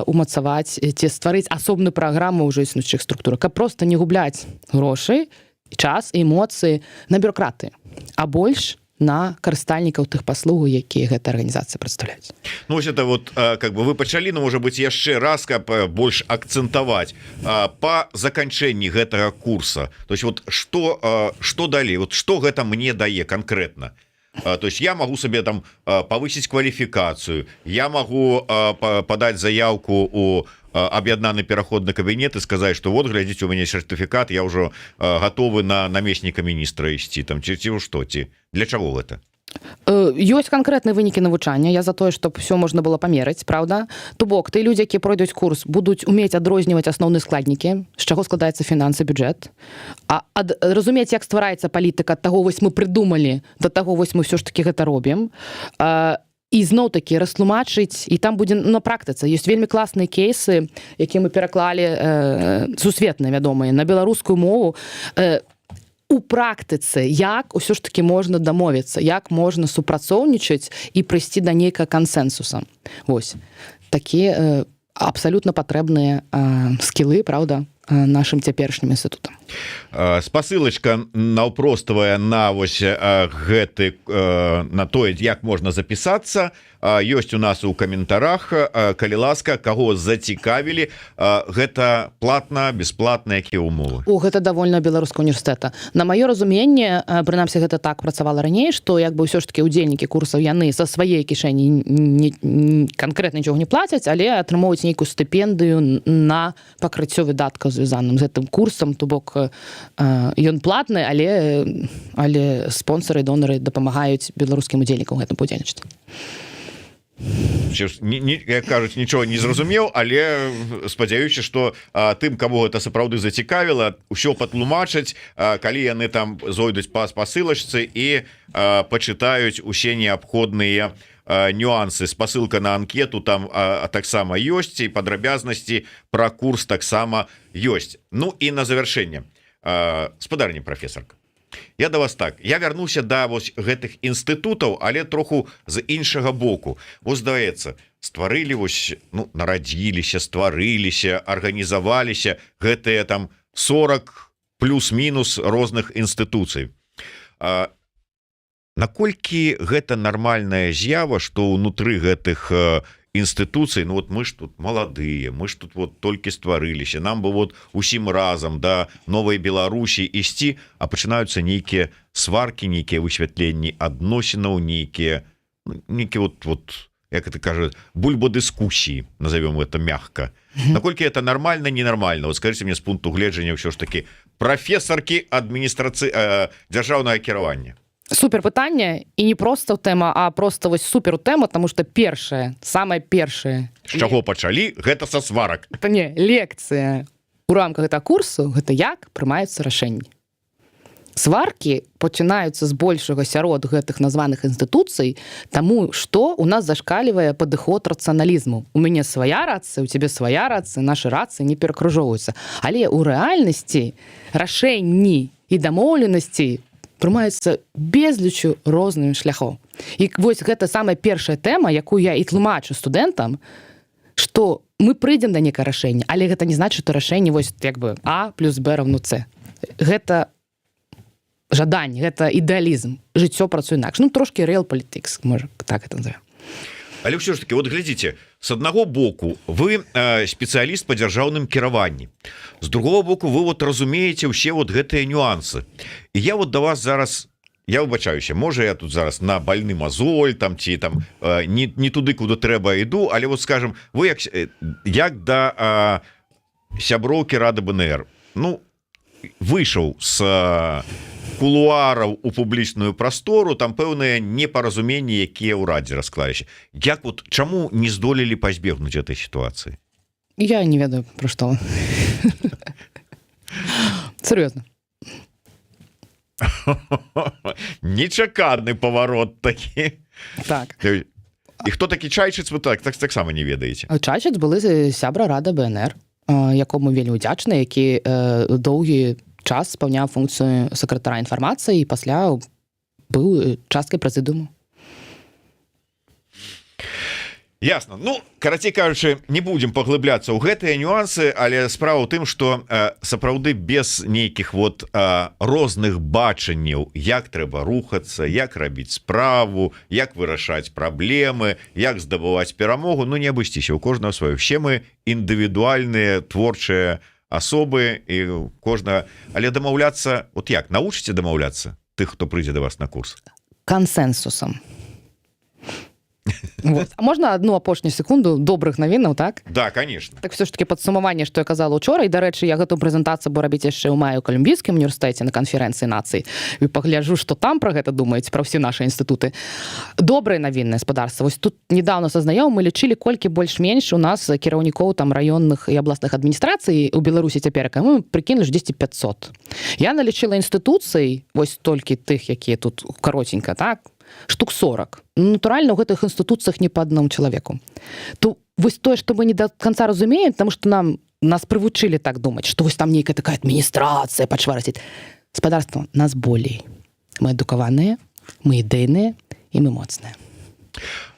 умацаваць, ці стварыць асобную праграму ўжо існуючых структурах, каб проста не губляць грошы, час і эмоцыі на бюрократыі, а больш на карыстальнікаў тых паслугаў, якія гэта арганізацыі прадстаўляюць. Ну, вось это вот, как бы вы пачалі, ну, можа быць, яшчэ раз, каб больш акцэнтаваць па заканчэнні гэтага курса. То есть вот што далей? Вот што гэта мне дае канкрэтна? То есть я могу себе там повысить квалификацию, я могу подать заявку у об'яднаны пераходны кабінет і сказаць, што вот, глядзіце, у мяне сертыфікат, я ўжо гатовы на намесніка міністра ісці, там, ці што, ці для чаго гэта? Ёсць канкрэтныя вынікі навучання, я за тое, щоб все можна было памераць, правда? То бок, ты людзі, якія пройдуць курс, будуць умець адрозніваць асноўныя складнікі, з чаго складаецца фінансы, бюджэт, разумець, як ствараецца палітыка, ад таго вось мы прыдумалі, да таго вось мы ўсё ж такі гэта робім, і зноў-такі растлумачыць, і там будзе на практыцы. Ёсць вельмі класныя кейсы, якія мы пераклалі сусветныя, вядомыя, на беларускую мову, у практыцы, як усё ж такі можна дамовіцца, як можна супрацоўнічаць і прыйсці да нейкага кансэнсуса. Вось. Такія абсалютна патрэбныя скілы, правда, нашим цяперашнім інстытутам. Спасылачка наўпроставая на вось гэты, на тое, як можна запісацца, ёсць у нас у каментарах, калі ласка, каго зацікавілі, гэта платна, бесплатна, якія ўмовы? Гэта давольна беларускага універсітэта. На маё разуменне, прынамсі гэта так працавала раней, што як бы ўсё ж такі удзельнікі курсаў яны са сваей кішэні канкрэтна нічога не плацяць, але атрымоўваюць нейкую стыпендыю на пакрыццё выдаткаў звязаным з гэтым курсам, то бок ён платны, але спонсары і донары дапамагаюць беларускім удзельнікам гэтым удзельнічаць. Як кажуць, нічого не зразумеў, але спадзяюся, што тым, кого гэта сапраўды зацікавіла, ўсё патлумачаць, калі яны там зойдуць па спасылачцы і пачытаюць усе неабходныя нюансы. Спасылка на анкету там таксама ёсць, і падрабязнасці пра курс таксама ёсць. Ну і на завяршэнне, спадарня прафесарка, я да вас так, я вярнуся да вось гэтых інстытутаў, але троху з іншага боку. Вось, здаецца, стварылі вось, ну, нарадзіліся, стварыліся, арганізаваліся гэтыя там 40 плюс-мінус розных інстытуцый. Наколькі гэта нармальная з'ява, што ўнутры гэтых інстытуцый, ну вот мы ж тут маладыя, мы ж тут вот толькі стварыліся, нам бы вот усім разам да новай Беларусі ісці, а пачынаюцца нейкія сваркі, нейкія высвятленні адносінаў, нейкія вот, як это кажа, бульбадыскусіі, назовем это мягка. Наколькі это нормально, ненормально? Вот скажите мне с пункту гледжання ўсё ж таки прафесаркі дзяржаўнага кіравання? Супер пытанне, і не просто тэма, а просто вось супер тэма, тому што самае першае З чаго пачалі? Гэта са сварак. это не лекцыя у рамках гэтага курсу, гэта як прымаюцца рашэнні. Сваркі пачынаюцца з большага сярод гэтых названых інстытуцый, таму што у нас зашкалівае падыход рацыяналізму. У мяне свая рацыя, у цябе свая рацыя, нашы рацыі не перакружоўваюцца. Але ў рэальнасці рашэнні і дамоўленасці прымаюцца безлічу розных шляхоў. І вось гэта самая першая тэма, якую я і тлумачу студэнтам, што мы прыйдзем да некае рашэння, але гэта не значыць, што рашэнне вось як бы А плюс Б равно С. Гэта жаданне, гэта ідэалізм. Жыццё працуе інакш. Ну, трошкі real politics, можа, так это назовем. Але ўсё ж таки, вот глядзіце, с аднаго боку вы спецыяліст па дзяржаўным кіраванні, з другого боку вы вот разумееце ўсе вот гэтыя нюансы. І я вот да вас зараз, я выбачаюся, можа я тут зараз на больны мазоль там ці там не туды, куды трэба іду, але вот скажем, вы як да сяброўкі Рады БНР, ну, выйшаў з кулуараў у публічную прастору, там пэўныя непаразуменні, якія ў радзе расклаліся. Як вот чаму не здолелі пазбегнуць этой сітуацыі? Я не ведаю, пра што. Сур'ёзна. Нечаканы паварот такі. Так. І хто такі Чайчыц, вы таксама не ведаеце? Чайчыц былы сябра Рада БНР, якому вельмі ўдзячны, які доўгі час спаўняў функцыю сакратара інфармацыі і пасля быў часткай прэзідыуму. Ясно. Ну, карацей кажучы, не будзем паглыбляцца ў гэтыя нюансы, але справа ў тым, што сапраўды без нейкіх вот розных бачанняў, як трэба рухацца, як рабіць справу, як вырашаць праблемы, як здабываць перамогу, ну не абысціся, у кожнага сваё. Все мы індывідуальныя творчыя асобы і кожна, але дамаўляцца, от як навучыце дамаўляцца тых, хто прыйдзе да вас на курс? Кансенсусам. Вот. А можна одну апошнюю секунду добрых навінаў, так? Да, конечно. Так все ж таки падсумаванне, што я казала ўчора, і, дарэчы, я гэту прэзентацыю буду рабіць яшчэ ў маю ў Калумбійскім універсітэце на канферэнцыі нацый. І пагляджу, што там пра гэта думаюць, пра ўсе нашы інстытуты. Добрае навіннае гаспадарства. Вось тут недавно са знаёмым мы лічылі, колькі больш-менш у нас кіраўнікоў там раённых і абласных адміністрацый у Беларусі цяперака. Мы прыкінулі ж 10-500. Я налічыла інстытуцый, вось толькі тых, якія тут каротенька, так? Штук 40. Натуральна, у гэтых інстытуцыях не па аднаму чалавеку. То вось тое, што мы не да канца разумеем, таму што нас прывучылі так думаць, што вось там нейкая такая адміністрацыя пачала расціць. Гаспадарства, нас болей. Мы адукаваныя, мы ідэйныя і мы моцныя.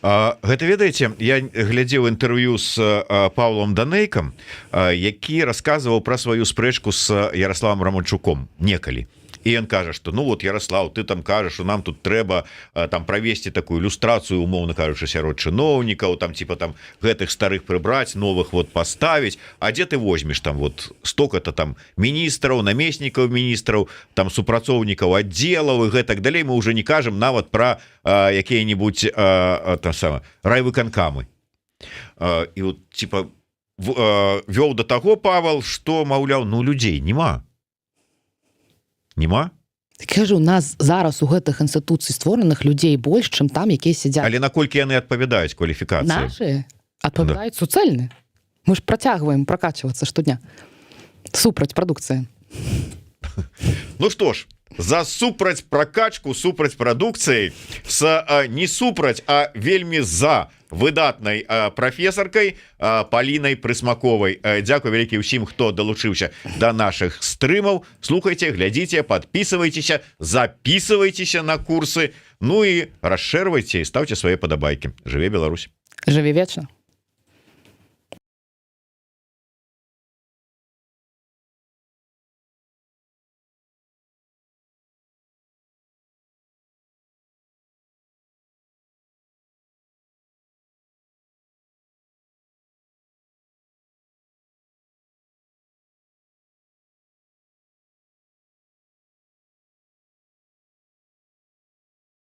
Гэта, ведаеце, я глядзеў інтэрв'ю з Паўлом Данейкам, які расказваў пра сваю спрэчку з Ярославам Романчуком некалі. І ён кажа, што ну вот, Ярослав, ты там кажаш, што нам тут трэба там правесці такую ілюстрацыю, умоўна кажучы, сярод чыноўнікаў, там типа там гэтых старых прыбраць, новых вот паставіць. А дзе ты возьмеш там вот столько-то там міністраў, намеснікаў міністраў, там супрацоўнікаў аддзелаў і гэтак далей. Мы уже не кажам нават пра якія-небудзь там сама райвыканкамы. І вот типа вёў да таго Павел, што маўляў, ну людзей нема. Нема? Так кажу, у нас зараз у гэтых інстытуцый створаных людзей больш, чым там, якія сядзяць. Але наколькі яны адпавядаюць кваліфікацыі? Нашы адпавядаюць суцэльны. Мы ж працягваем пракачвацца штодня. Супраць прадукцыі. Ну што ж, за супраць пракачку, супраць прадукцыі, не супраць, а вельмі за выдатнай прафесаркай Палінай Прысмаковай. Дзякуй вялікі ўсім, хто далучыўся да нашых стрымаў. Слухайце, глядзіце, подписывайтеся, записывайтеся на курсы, ну і расшэрвайце і ставце свае падабайкі. Жыве Беларусь! Жыве вечна!